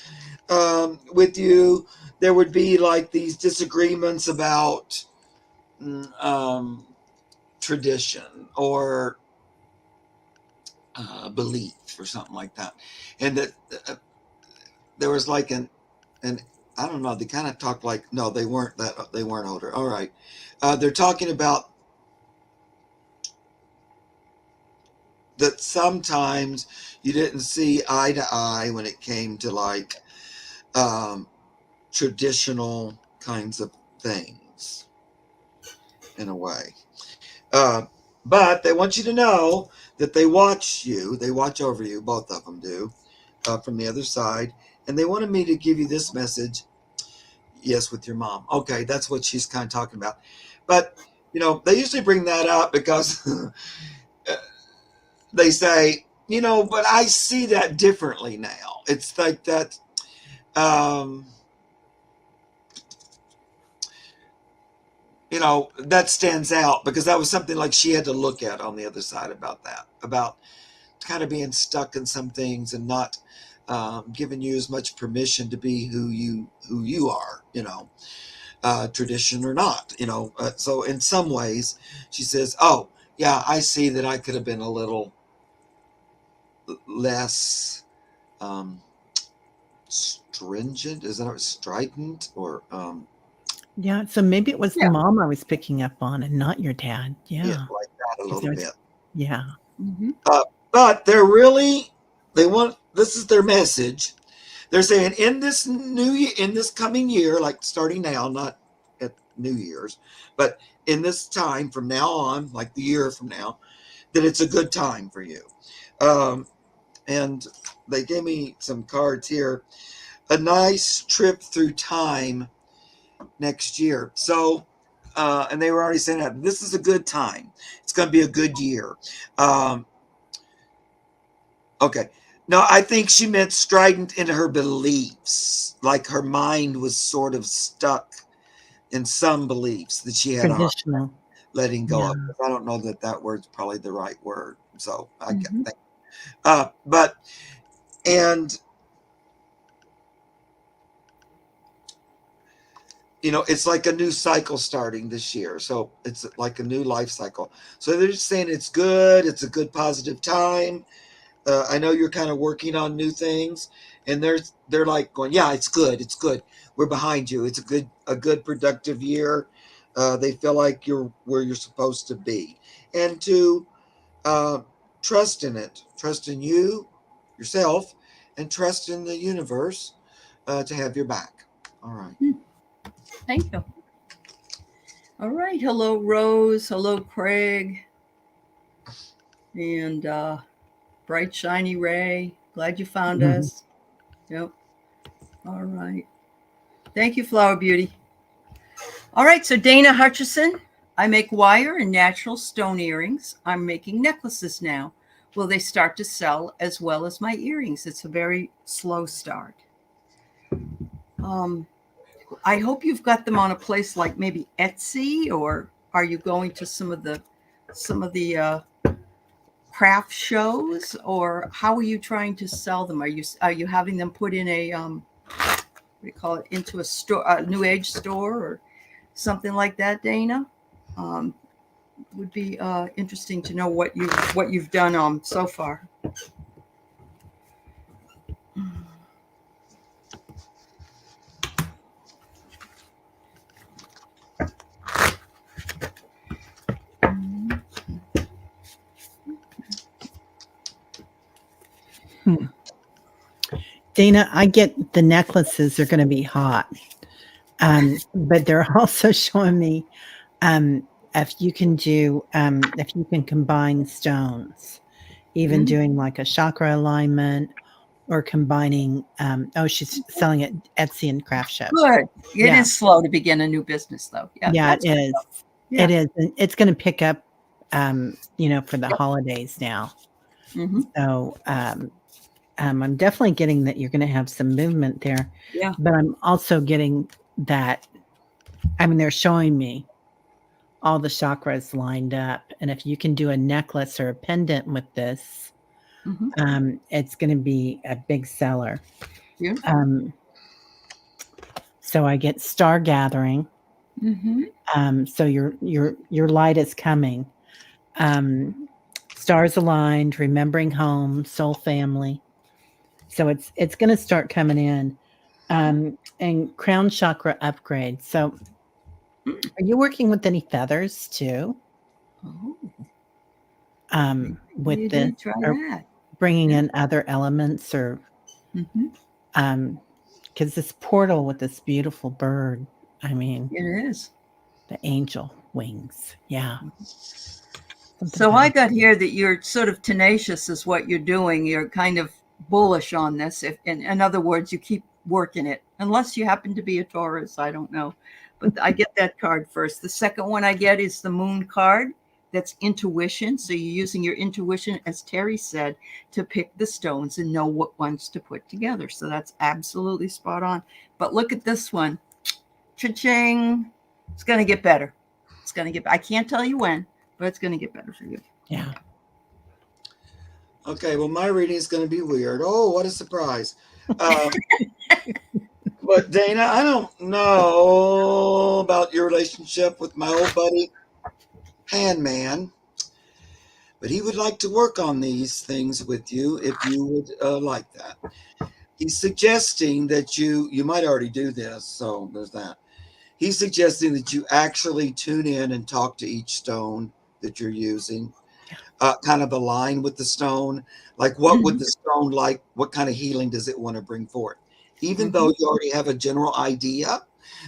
with you, there would be like these disagreements about tradition or belief or something like that, and that there was like an I don't know. They kind of talked like no, they weren't older. All right, they're talking about that sometimes you didn't see eye to eye when it came to like traditional kinds of things in a way. But they want you to know that they watch you, they watch over you, both of them do, from the other side. And they wanted me to give you this message. Yes, with your mom. Okay, that's what she's kind of talking about. But, they usually bring that up because they say, but I see that differently now. It's like that. Um, that stands out because that was something like she had to look at on the other side about that, about kind of being stuck in some things and not giving you as much permission to be who you are, tradition or not, so in some ways she says, oh yeah, I see that I could have been a little less stringent, is that strident, or Yeah, so maybe it was the Yeah. mom I was picking up on and not your dad. yeah, Yeah. like that a little bit. Yeah. Mm-hmm. But this is their message. They're saying in this in this coming year, like starting now, not at New Year's, but in this time from now on, like the year from now, that it's a good time for you. And they gave me some cards here. A nice trip through time next year. So, and they were already saying that this is a good time. It's going to be a good year. Okay. No, I think she meant strident in her beliefs. Like her mind was sort of stuck in some beliefs that she had a hard time Traditional. letting go Yeah. of. I don't know that word's probably the right word. So I get Mm-hmm. that. And it's like a new cycle starting this year. So it's like a new life cycle. So they're just saying it's good. It's a good positive time. I know you're kind of working on new things, and they're like going, yeah, it's good. It's good. We're behind you. It's a good productive year. They feel like you're where you're supposed to be, and to trust in it, trust in you, yourself, and trust in the universe to have your back. All right. Thank you. All right. Hello, Rose. Hello, Craig. And bright, shiny Ray. Glad you found Mhm. us. Yep. All right. Thank you, Flower Beauty. All right. So, Dana Hutchison, I make wire and natural stone earrings. I'm making necklaces now. Will they start to sell as well as my earrings? It's a very slow start. Um, I hope you've got them on a place like maybe Etsy, or are you going to some of the craft shows, or how are you trying to sell them? Are you having them put in a what do you call it, into a store, a new age store, or something like that, Dana? Um, would be interesting to know what you've done so far. Hmm. Dana, I get the necklaces are going to be hot. But they're also showing me if you can combine stones, even doing like a chakra alignment or combining. She's selling it Etsy and craft shows. Good. It Yeah. is slow to begin a new business, though. Yeah, Yeah, that's it good, is. though. Yeah. It is. And it's going to pick up, for the holidays now. Mm-hmm. So I'm definitely getting that you're going to have some movement there. Yeah. But I'm also getting that. I mean, they're showing me all the chakras lined up. And if you can do a necklace or a pendant with this, Mm-hmm. it's going to be a big seller. Beautiful. So I get star gathering. Mm-hmm. So your light is coming. Stars aligned, remembering home, soul family. So it's going to start coming in. And crown chakra upgrade. So are you working with any feathers too? Oh, With you this, do try or that. bringing Yeah. in other elements, or Mm-hmm. because this portal with this beautiful bird, I mean, It is. the angel wings. Yeah. Something So I very, got here that you're sort of tenacious is what you're doing. You're kind of bullish on this. If, in other words, you keep working it, unless you happen to be a Taurus. I don't know. But I get that card first. The second one I get is the moon card. That's intuition. So you're using your intuition, as Teri said, to pick the stones and know what ones to put together. So that's absolutely spot on. But look at this one. Cha-ching. It's going to get better. It's going to get. I can't tell you when, but it's going to get better for you. Yeah. Okay, well, my reading is going to be weird. Oh, what a surprise. But Dana, I don't know about your relationship with my old buddy, Handman, but he would like to work on these things with you if you would like that. He's suggesting that you might already do this, so there's that. He's suggesting that you actually tune in and talk to each stone that you're using, kind of align with the stone. Like, what would the stone like? What kind of healing does it want to bring forth? Even though you already have a general idea,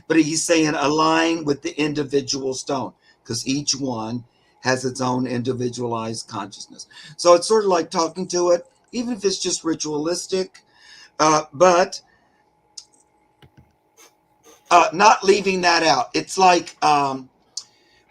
but he's saying align with the individual stone because each one has its own individualized consciousness. So it's sort of like talking to it, even if it's just ritualistic, but not leaving that out. It's like when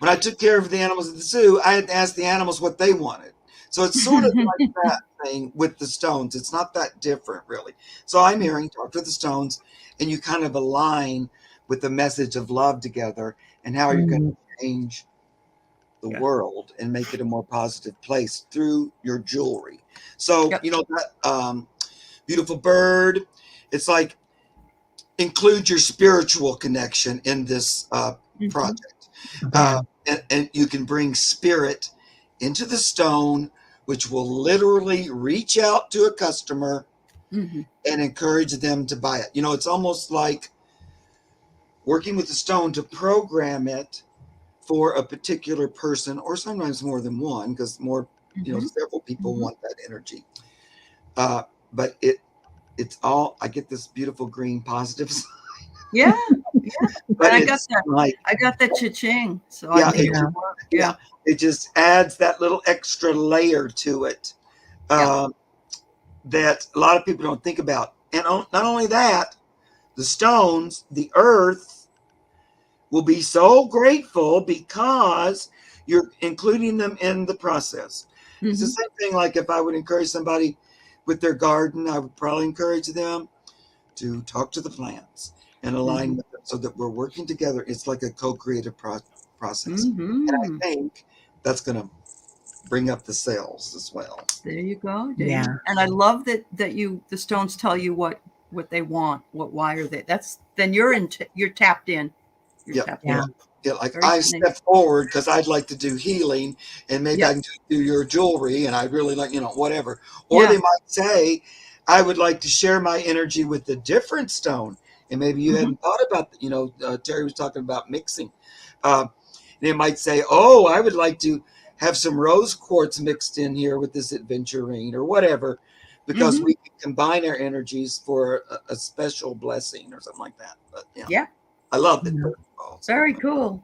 I took care of the animals at the zoo, I had to ask the animals what they wanted. So it's sort of like that thing with the stones. It's not that different, really. So I'm hearing talk to the stones, and you kind of align with the message of love together and how you're going to change the world and make it a more positive place through your jewelry. So, you know, that beautiful bird, it's like include your spiritual connection in this project. And you can bring spirit into the stone, which will literally reach out to a customer and encourage them to buy it. You know, it's almost like working with the stone to program it for a particular person, or sometimes more than one, because more, you know, several people want that energy. But it's all, I get this beautiful green positive sign. Yeah. But I got that. I got the cha-ching. So yeah, I think it'll work. Yeah. It just adds that little extra layer to it that a lot of people don't think about. And not only that, the stones, the earth will be so grateful because you're including them in the process. It's the same thing like if I would encourage somebody with their garden, I would probably encourage them to talk to the plants and align with them so that we're working together. It's like a co-creative process. And I think that's going to bring up the sales as well. There you go, Dave. Yeah. And I love that the stones tell you what they want, why are they. Then you're tapped in. You're tapped in. Yeah, like I step forward because I'd like to do healing, and maybe I can do your jewelry, and I'd really like, you know, whatever. Or they might say, I would like to share my energy with a different stone, and maybe you hadn't thought about, you know, Teri was talking about mixing. They might say, oh, I would like to have some rose quartz mixed in here with this aventurine or whatever, because we can combine our energies for a special blessing or something like that. But I love it. Very cool.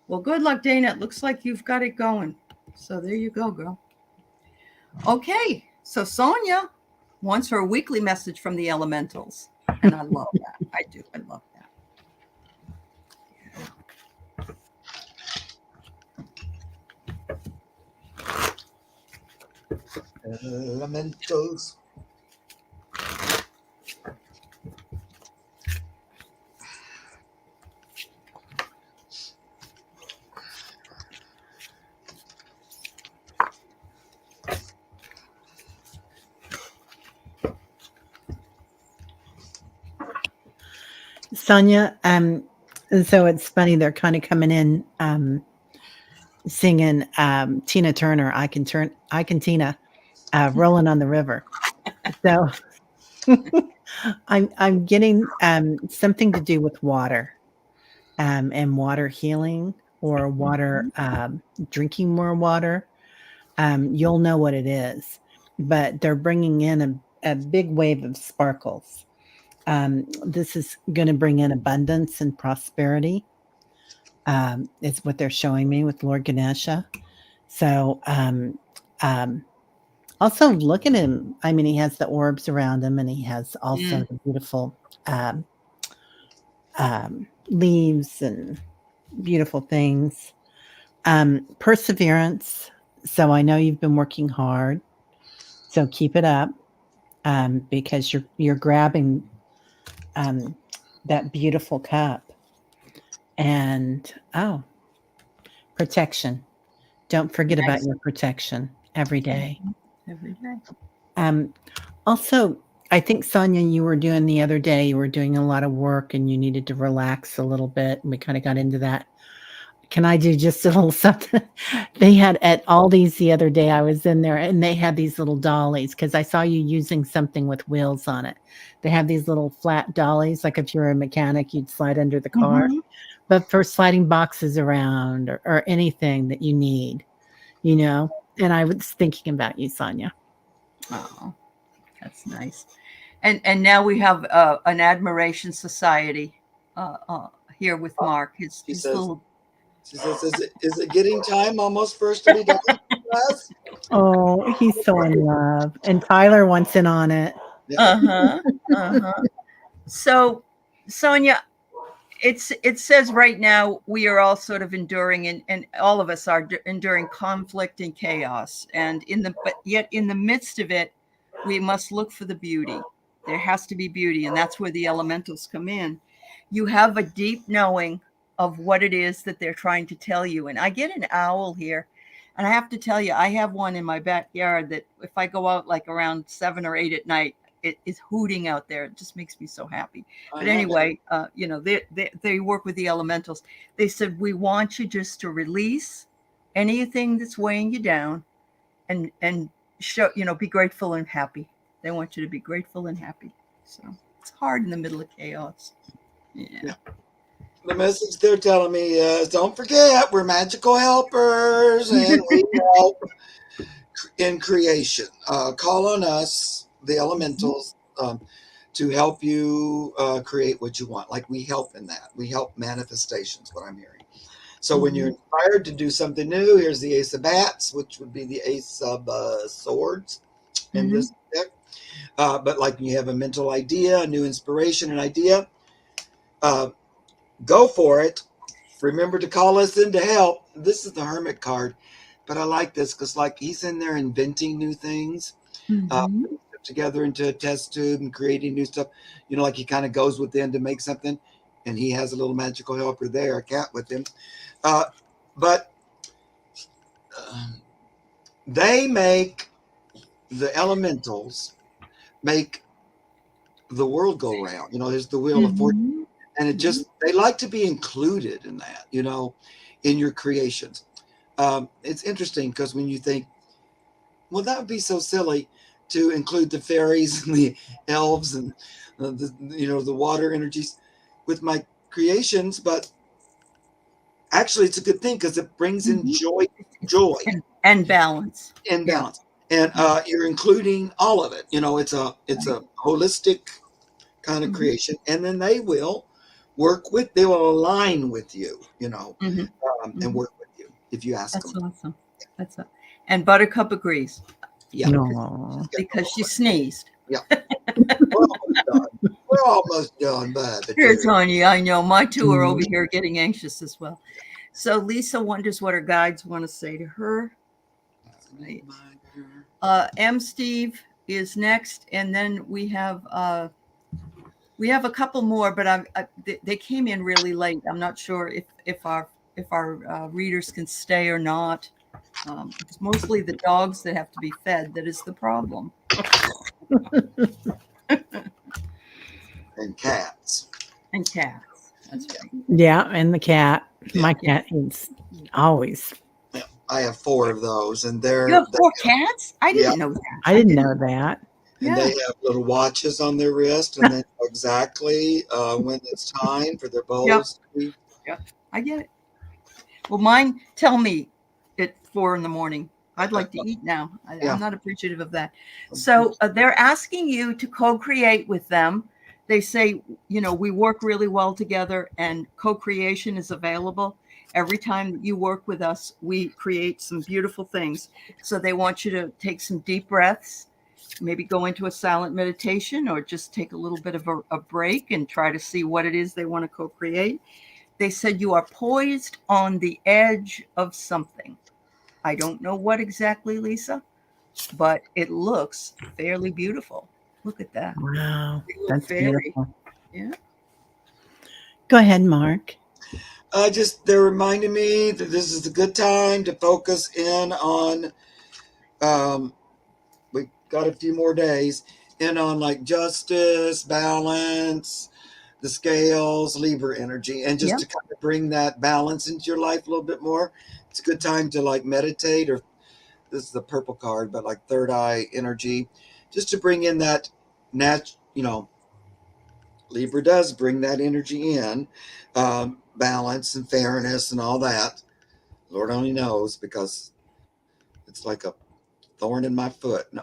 Well, good luck, Dana. It looks like you've got it going. So there you go, girl. Okay. So Sonia wants her weekly message from the elementals. And I love that. I do. I love that. Elementals. Sonia, so it's funny, they're kind of coming in singing Tina Turner, I Can Tina, Rolling on the River. So I'm getting something to do with water and water healing or water, drinking more water. You'll know what it is, but they're bringing in a big wave of sparkles. This is going to bring in abundance and prosperity. Is what they're showing me with Lord Ganesha. So, also look at him. I mean, he has the orbs around him, and he has also the beautiful leaves and beautiful things. Perseverance. So I know you've been working hard. So keep it up, because you're grabbing that beautiful cup. And protection. Don't forget about Nice. your protection every day. Every day. Also, I think, Sonia, you were doing the other day, you were doing a lot of work and you needed to relax a little bit. And we kind of got into that. Can I do just a little something? They had at Aldi's the other day, I was in there and they had these little dollies because I saw you using something with wheels on it. They have these little flat dollies, like if you're a mechanic, you'd slide under the car, but for sliding boxes around or anything that you need, you know. And I was thinking about you, Sonia. Oh, that's nice. And now we have an admiration society here with Mark. She His says, little. is it getting time almost for us to be done with class? Oh, he's so in love. And Tyler wants in on it. Uh-huh. Uh-huh. So, Sonia, it says right now we are all sort of enduring and all of us are enduring conflict and chaos. And but yet in the midst of it, we must look for the beauty. There has to be beauty, and that's where the elementals come in. You have a deep knowing of what it is that they're trying to tell you. And I get an owl here, and I have to tell you, I have one in my backyard that if I go out like around 7 or 8 at night, it is hooting out there. It just makes me so happy. But anyway, you know, they work with the elementals. They said, we want you just to release anything that's weighing you down and show, you know, be grateful and happy. They want you to be grateful and happy. So it's hard in the middle of chaos. Yeah. The message they're telling me is, don't forget, we're magical helpers and we help in creation. Call on us, the elementals, to help you create what you want. Like we help in that. We help manifestations, what I'm hearing. So when you're inspired to do something new, here's the Ace of Bats, which would be the Ace of Swords in this deck. But like when you have a mental idea, a new inspiration, an idea, go for it. Remember to call us in to help. This is the Hermit card, but I like this because like he's in there inventing new things, together into a test tube and creating new stuff. You know, like he kind of goes within to make something, and he has a little magical helper there, a cat with him. But they make the elementals make the world go round. You know, there's the wheel of fortune. And it just, they like to be included in that, you know, in your creations. It's interesting because when you think, well, that would be so silly to include the fairies and the elves and the water energies with my creations, but actually it's a good thing because it brings in joy and balance. And balance. And you're including all of it. You know, it's a holistic kind of creation, and then they will align with you, you know, and work with you if you ask them. That's awesome. That's awesome. And Buttercup agrees. Yeah. Because she sneezed. Yeah. We're almost done, but Here, Tony, I know my two are over here getting anxious as well. So Lisa wonders what her guides want to say to her. M. Steve is next, and then we have a couple more, but they came in really late. I'm not sure if our readers can stay or not. It's mostly the dogs that have to be fed that is the problem. And cats. And cats. That's right. Yeah, and the cat. My cat is always. Yeah, I have 4 of those, and they're. You have 4 cats? I didn't know that. I didn't know that. And they have little watches on their wrist, and they know exactly when it's time for their bowls. Yep, I get it. Well, mine tell me at 4 a.m. I'd like to eat now. I'm not appreciative of that. So they're asking you to co-create with them. They say, you know, we work really well together, and co-creation is available. Every time you work with us, we create some beautiful things. So they want you to take some deep breaths, maybe go into a silent meditation, or just take a little bit of a break and try to see what it is they want to co-create. They said you are poised on the edge of something. I don't know what exactly, Lisa, but it looks fairly beautiful. Look at that. Wow, that's fairy. beautiful. Yeah. Go ahead, Mark. They're reminding me that this is a good time to focus in on, we got a few more days, in on like justice, balance, the scales, Libra energy, and just to kind of bring that balance into your life a little bit more. It's a good time to like meditate, or this is the purple card, but like third eye energy, just to bring in that Libra does bring that energy in, balance and fairness and all that. Lord only knows, because it's like a thorn in my foot. No.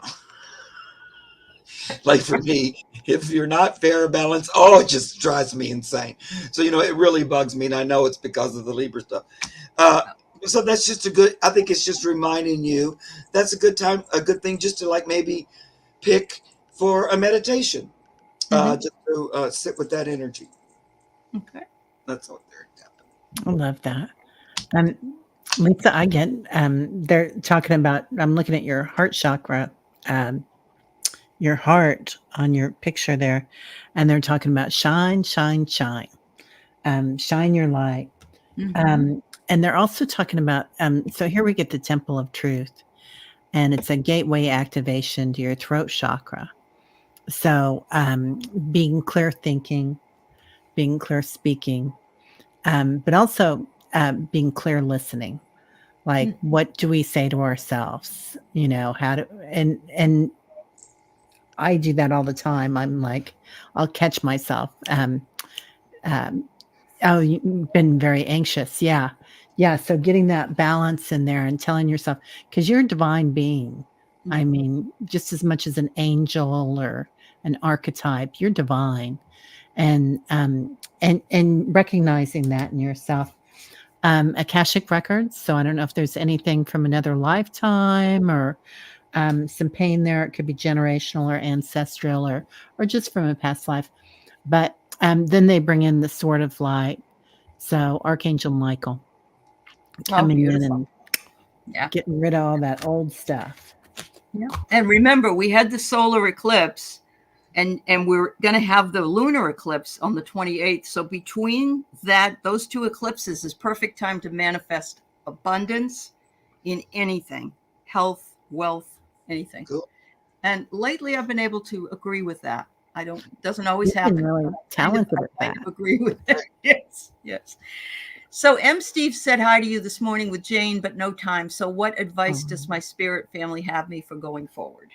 Like for me, if you're not fair or balanced, it just drives me insane. So, it really bugs me, and I know it's because of the Libra stuff. So that's just I think it's just reminding you that's a good thing just to like maybe pick for a meditation, just to sit with that energy. Okay. That's what they're I love that. Lisa, I get, they're talking about, I'm looking at your heart chakra, your heart on your picture there, and they're talking about shine, shine, shine, shine your light. And they're also talking about, so here we get the Temple of Truth, and it's a gateway activation to your throat chakra. So being clear thinking, being clear speaking, but also being clear listening. Like, what do we say to ourselves? How to, and I do that all the time. I'm like, I'll catch myself. Oh, you've been very anxious. Yeah. Yeah. So getting that balance in there and telling yourself, because you're a divine being. I mean, just as much as an angel or an archetype, you're divine. And recognizing that in yourself. Akashic records. So I don't know if there's anything from another lifetime or some pain there. It could be generational or ancestral or just from a past life. But then they bring in the sword of light. So Archangel Michael coming in and getting rid of all that old stuff. Yeah. And remember, we had the solar eclipse, and we're going to have the lunar eclipse on the 28th. So between those two eclipses is perfect time to manifest abundance in anything, health, wealth, anything. Cool. And lately I've been able to agree with that. Doesn't always happen. Really talented at that. I agree with that. Yes. So Steve said hi to you this morning with Jane, but no time. So what advice does my spirit family have me for going forward?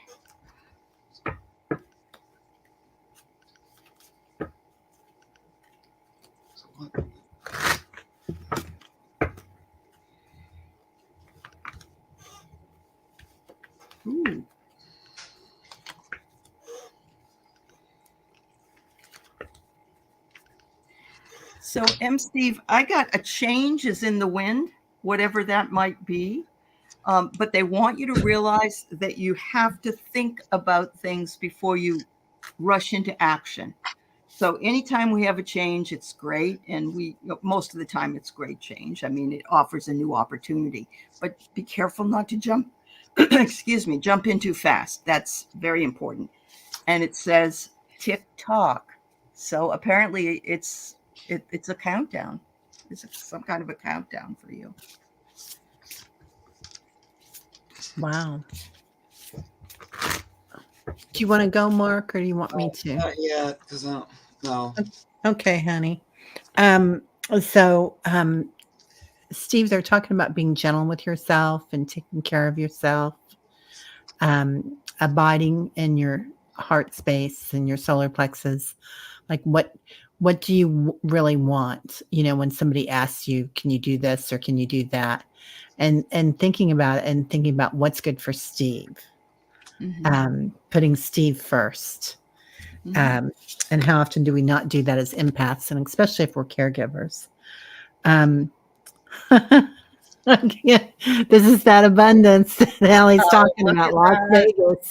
Ooh. So, Steve, I got a change is in the wind, whatever that might be. But they want you to realize that you have to think about things before you rush into action. So anytime we have a change, it's great. And most of the time it's great change. I mean, it offers a new opportunity, but be careful not to jump in too fast. That's very important. And it says tick tock. So apparently it's a countdown. It's some kind of a countdown for you. Wow. Do you want to go, Mark, or do you want me to? Not yet, because no. Okay, honey. So, Steve, they're talking about being gentle with yourself and taking care of yourself, abiding in your heart space and your solar plexus. Like, what do you really want? When somebody asks you, can you do this or can you do that? And thinking about it and thinking about what's good for Steve. Putting Steve first. And how often do we not do that as empaths, and especially if we're caregivers? This is that abundance that Allie's talking about, Las Vegas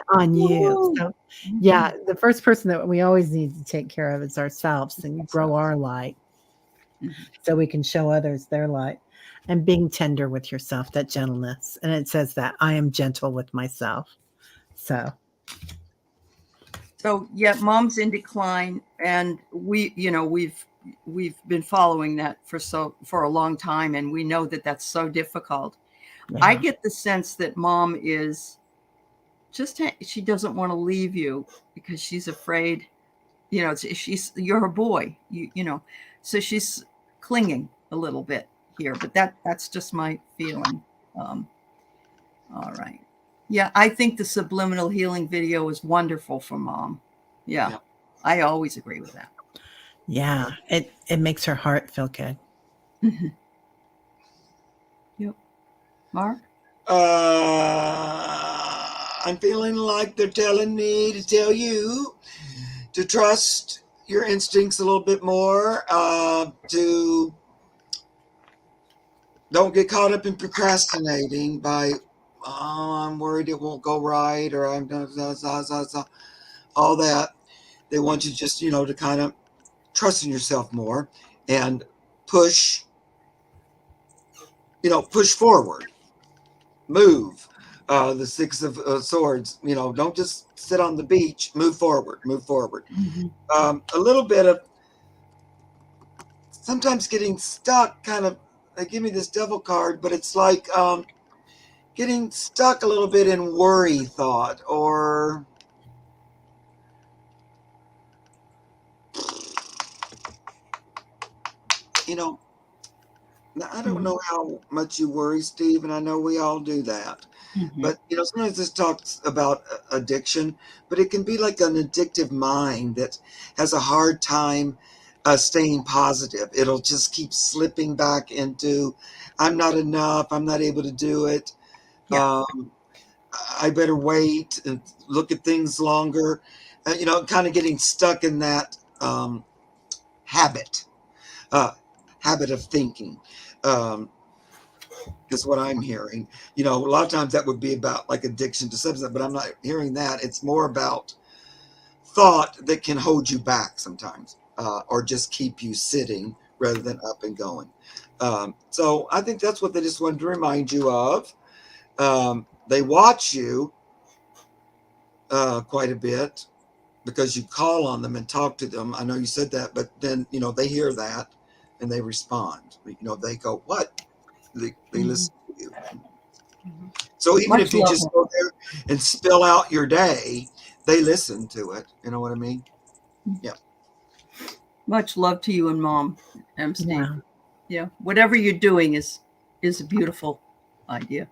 on you. So, yeah, the first person that we always need to take care of is ourselves and grow our light so we can show others their light. And being tender with yourself, that gentleness. And it says that I am gentle with myself. So yeah, Mom's in decline, and we've we've been following that for a long time, and we know that that's so difficult. Yeah. I get the sense that mom is she doesn't want to leave you because she's afraid, you're her boy, so she's clinging a little bit here, but that's just my feeling. All right. Yeah, I think the subliminal healing video is wonderful for mom. Yeah. I always agree with that. Yeah, it makes her heart feel good. Mm-hmm. Yep. Mark? I'm feeling like they're telling me to tell you to trust your instincts a little bit more, to don't get caught up in procrastinating by, oh, I'm worried it won't go right, or I'm all that. They want you just, to kind of trust in yourself more and push forward, move. The Six of Swords, don't just sit on the beach, move forward. Mm-hmm. A little bit of sometimes getting stuck, kind of, they give me this devil card, but it's like getting stuck a little bit in worry thought, or I don't know how much you worry, Steve, and I know we all do that. Mm-hmm. But sometimes this talks about addiction, but it can be like an addictive mind that has a hard time staying positive. It'll just keep slipping back into, I'm not enough, I'm not able to do it. Yeah. I better wait and look at things longer. Kind of getting stuck in that habit of thinking. Is what I'm hearing. A lot of times that would be about like addiction to substance, but I'm not hearing that. It's more about thought that can hold you back sometimes, or just keep you sitting rather than up and going. So I think that's what they just wanted to remind you of. They watch you quite a bit because you call on them and talk to them. I know you said that, but then, they hear that and they respond. They go, what? They listen to you. Mm-hmm. So even Much if you love. just go there and spill out your day, they listen to it. You know what I mean? Yeah. Much love to you and mom, Steve. Yeah. Yeah. Whatever you're doing is a beautiful idea.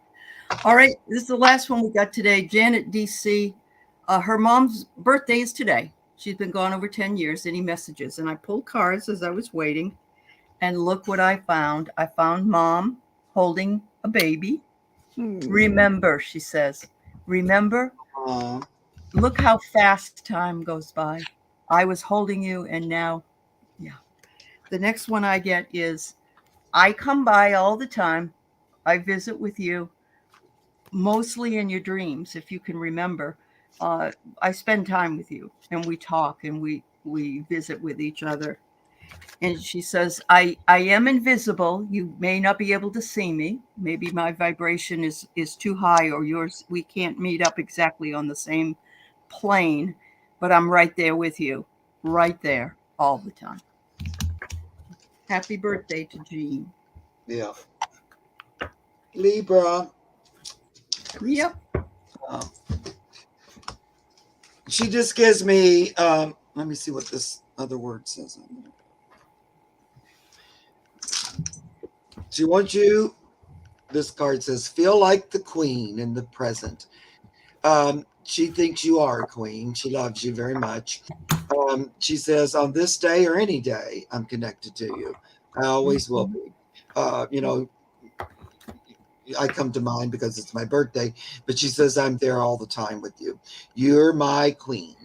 All right. This is the last one we got today. Janet DC. Her mom's birthday is today. She's been gone over 10 years. Any messages? And I pulled cards as I was waiting. And look what I found. I found mom holding a baby. Remember, she says, remember, look how fast time goes by. I was holding you, and now, yeah. The next one I get is, I come by all the time. I visit with you, mostly in your dreams, if you can remember. I spend time with you, and we talk, and we visit with each other. And she says, I am invisible. You may not be able to see me. Maybe my vibration is too high, or yours. We can't meet up exactly on the same plane, but I'm right there with you, right there all the time. Happy birthday to Jean. Yeah. Libra. Yep. She just gives me, let me see what this other word says. She wants you, this card says, feel like the queen in the present. She thinks you are a queen. She loves you very much. She says, on this day or any day, I'm connected to you. I always will be. I come to mind because it's my birthday, but she says, I'm there all the time with you. You're my queen.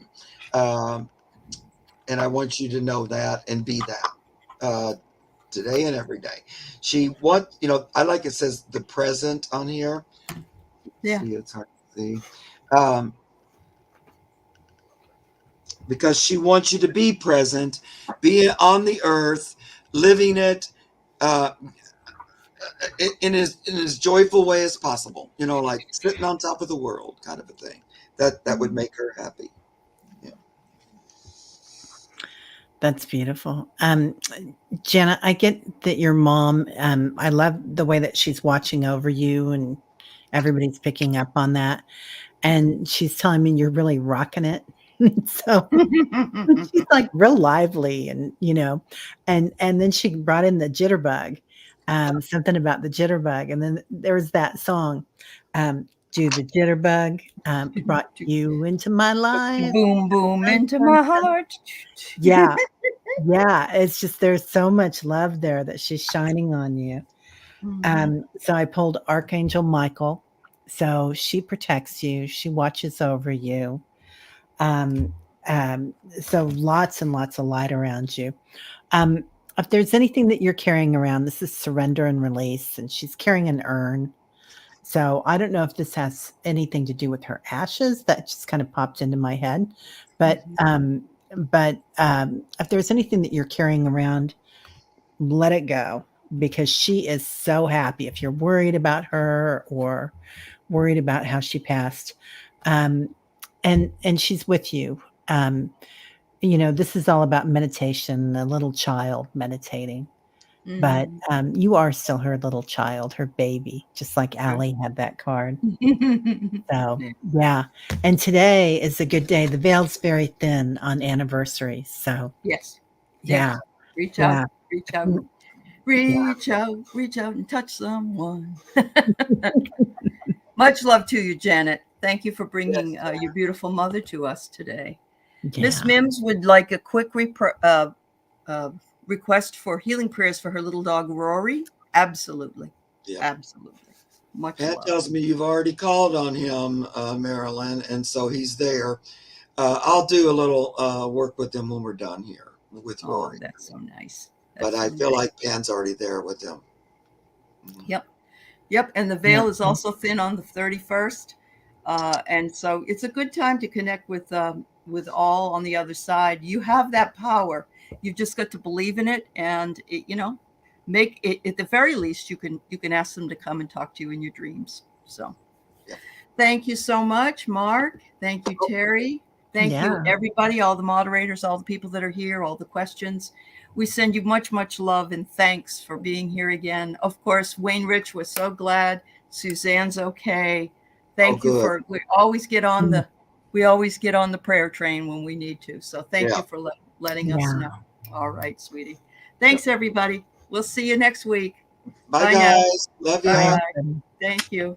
And I want you to know that and be that today and every day. I like it says the present on here. Yeah. See, it's hard to see. Because she wants you to be present, be on the earth, living it in as joyful way as possible. Like sitting on top of the world, kind of a thing. That would make her happy. Yeah. That's beautiful. Jenna, I get that your mom, I love the way that she's watching over you and everybody's picking up on that. And she's telling me you're really rocking it. So she's like real lively and and then she brought in the jitterbug, something about the jitterbug. And then there was that song, do the jitterbug, brought you into my life. Boom, boom into my heart. Yeah. Yeah, it's just there's so much love there that she's shining on you. So I pulled Archangel Michael. So she protects you, she watches over you. Um, so lots and lots of light around you. Um, if there's anything that you're carrying around, this is surrender and release, and she's carrying an urn. So I don't know if this has anything to do with her ashes. That just kind of popped into my head. But if there's anything that you're carrying around, let it go, because she is so happy. If you're worried about her or worried about how she passed, um, and she's with you. This is all about meditation, a little child meditating. But you are still her little child, her baby, just like Allie had that card. So yeah. And today is a good day. The veil's very thin on anniversary. So Yes. yeah. Reach Yeah. out, reach out, reach out, reach out and touch someone. Much love to you, Janet. Thank you for bringing your beautiful mother to us today. Miss Mims would like a quick request for healing prayers for her little dog, Rory. Absolutely. Yeah. Absolutely. Much Pat love. tells me you've already called on him, Marilyn, and so he's there. I'll do a little work with him when we're done here with Rory. Oh, that's so nice. But I feel like Pan's already there with him. Yep. And the veil is also thin on the 31st. And so it's a good time to connect with all on the other side. You have that power. You've just got to believe in it, and make it, at the very least, you can ask them to come and talk to you in your dreams. So thank you so much, Mark. Thank you, Teri. Thank you, everybody, all the moderators, all the people that are here, all the questions. We send you much, much love and thanks for being here again. Of course, Wayne Rich, we're so glad Suzanne's okay. Thank you for, we always get on the prayer train when we need to. So thank you for letting us know. All right, sweetie. Thanks, everybody. We'll see you next week. Bye guys. Love you. Bye. Thank you.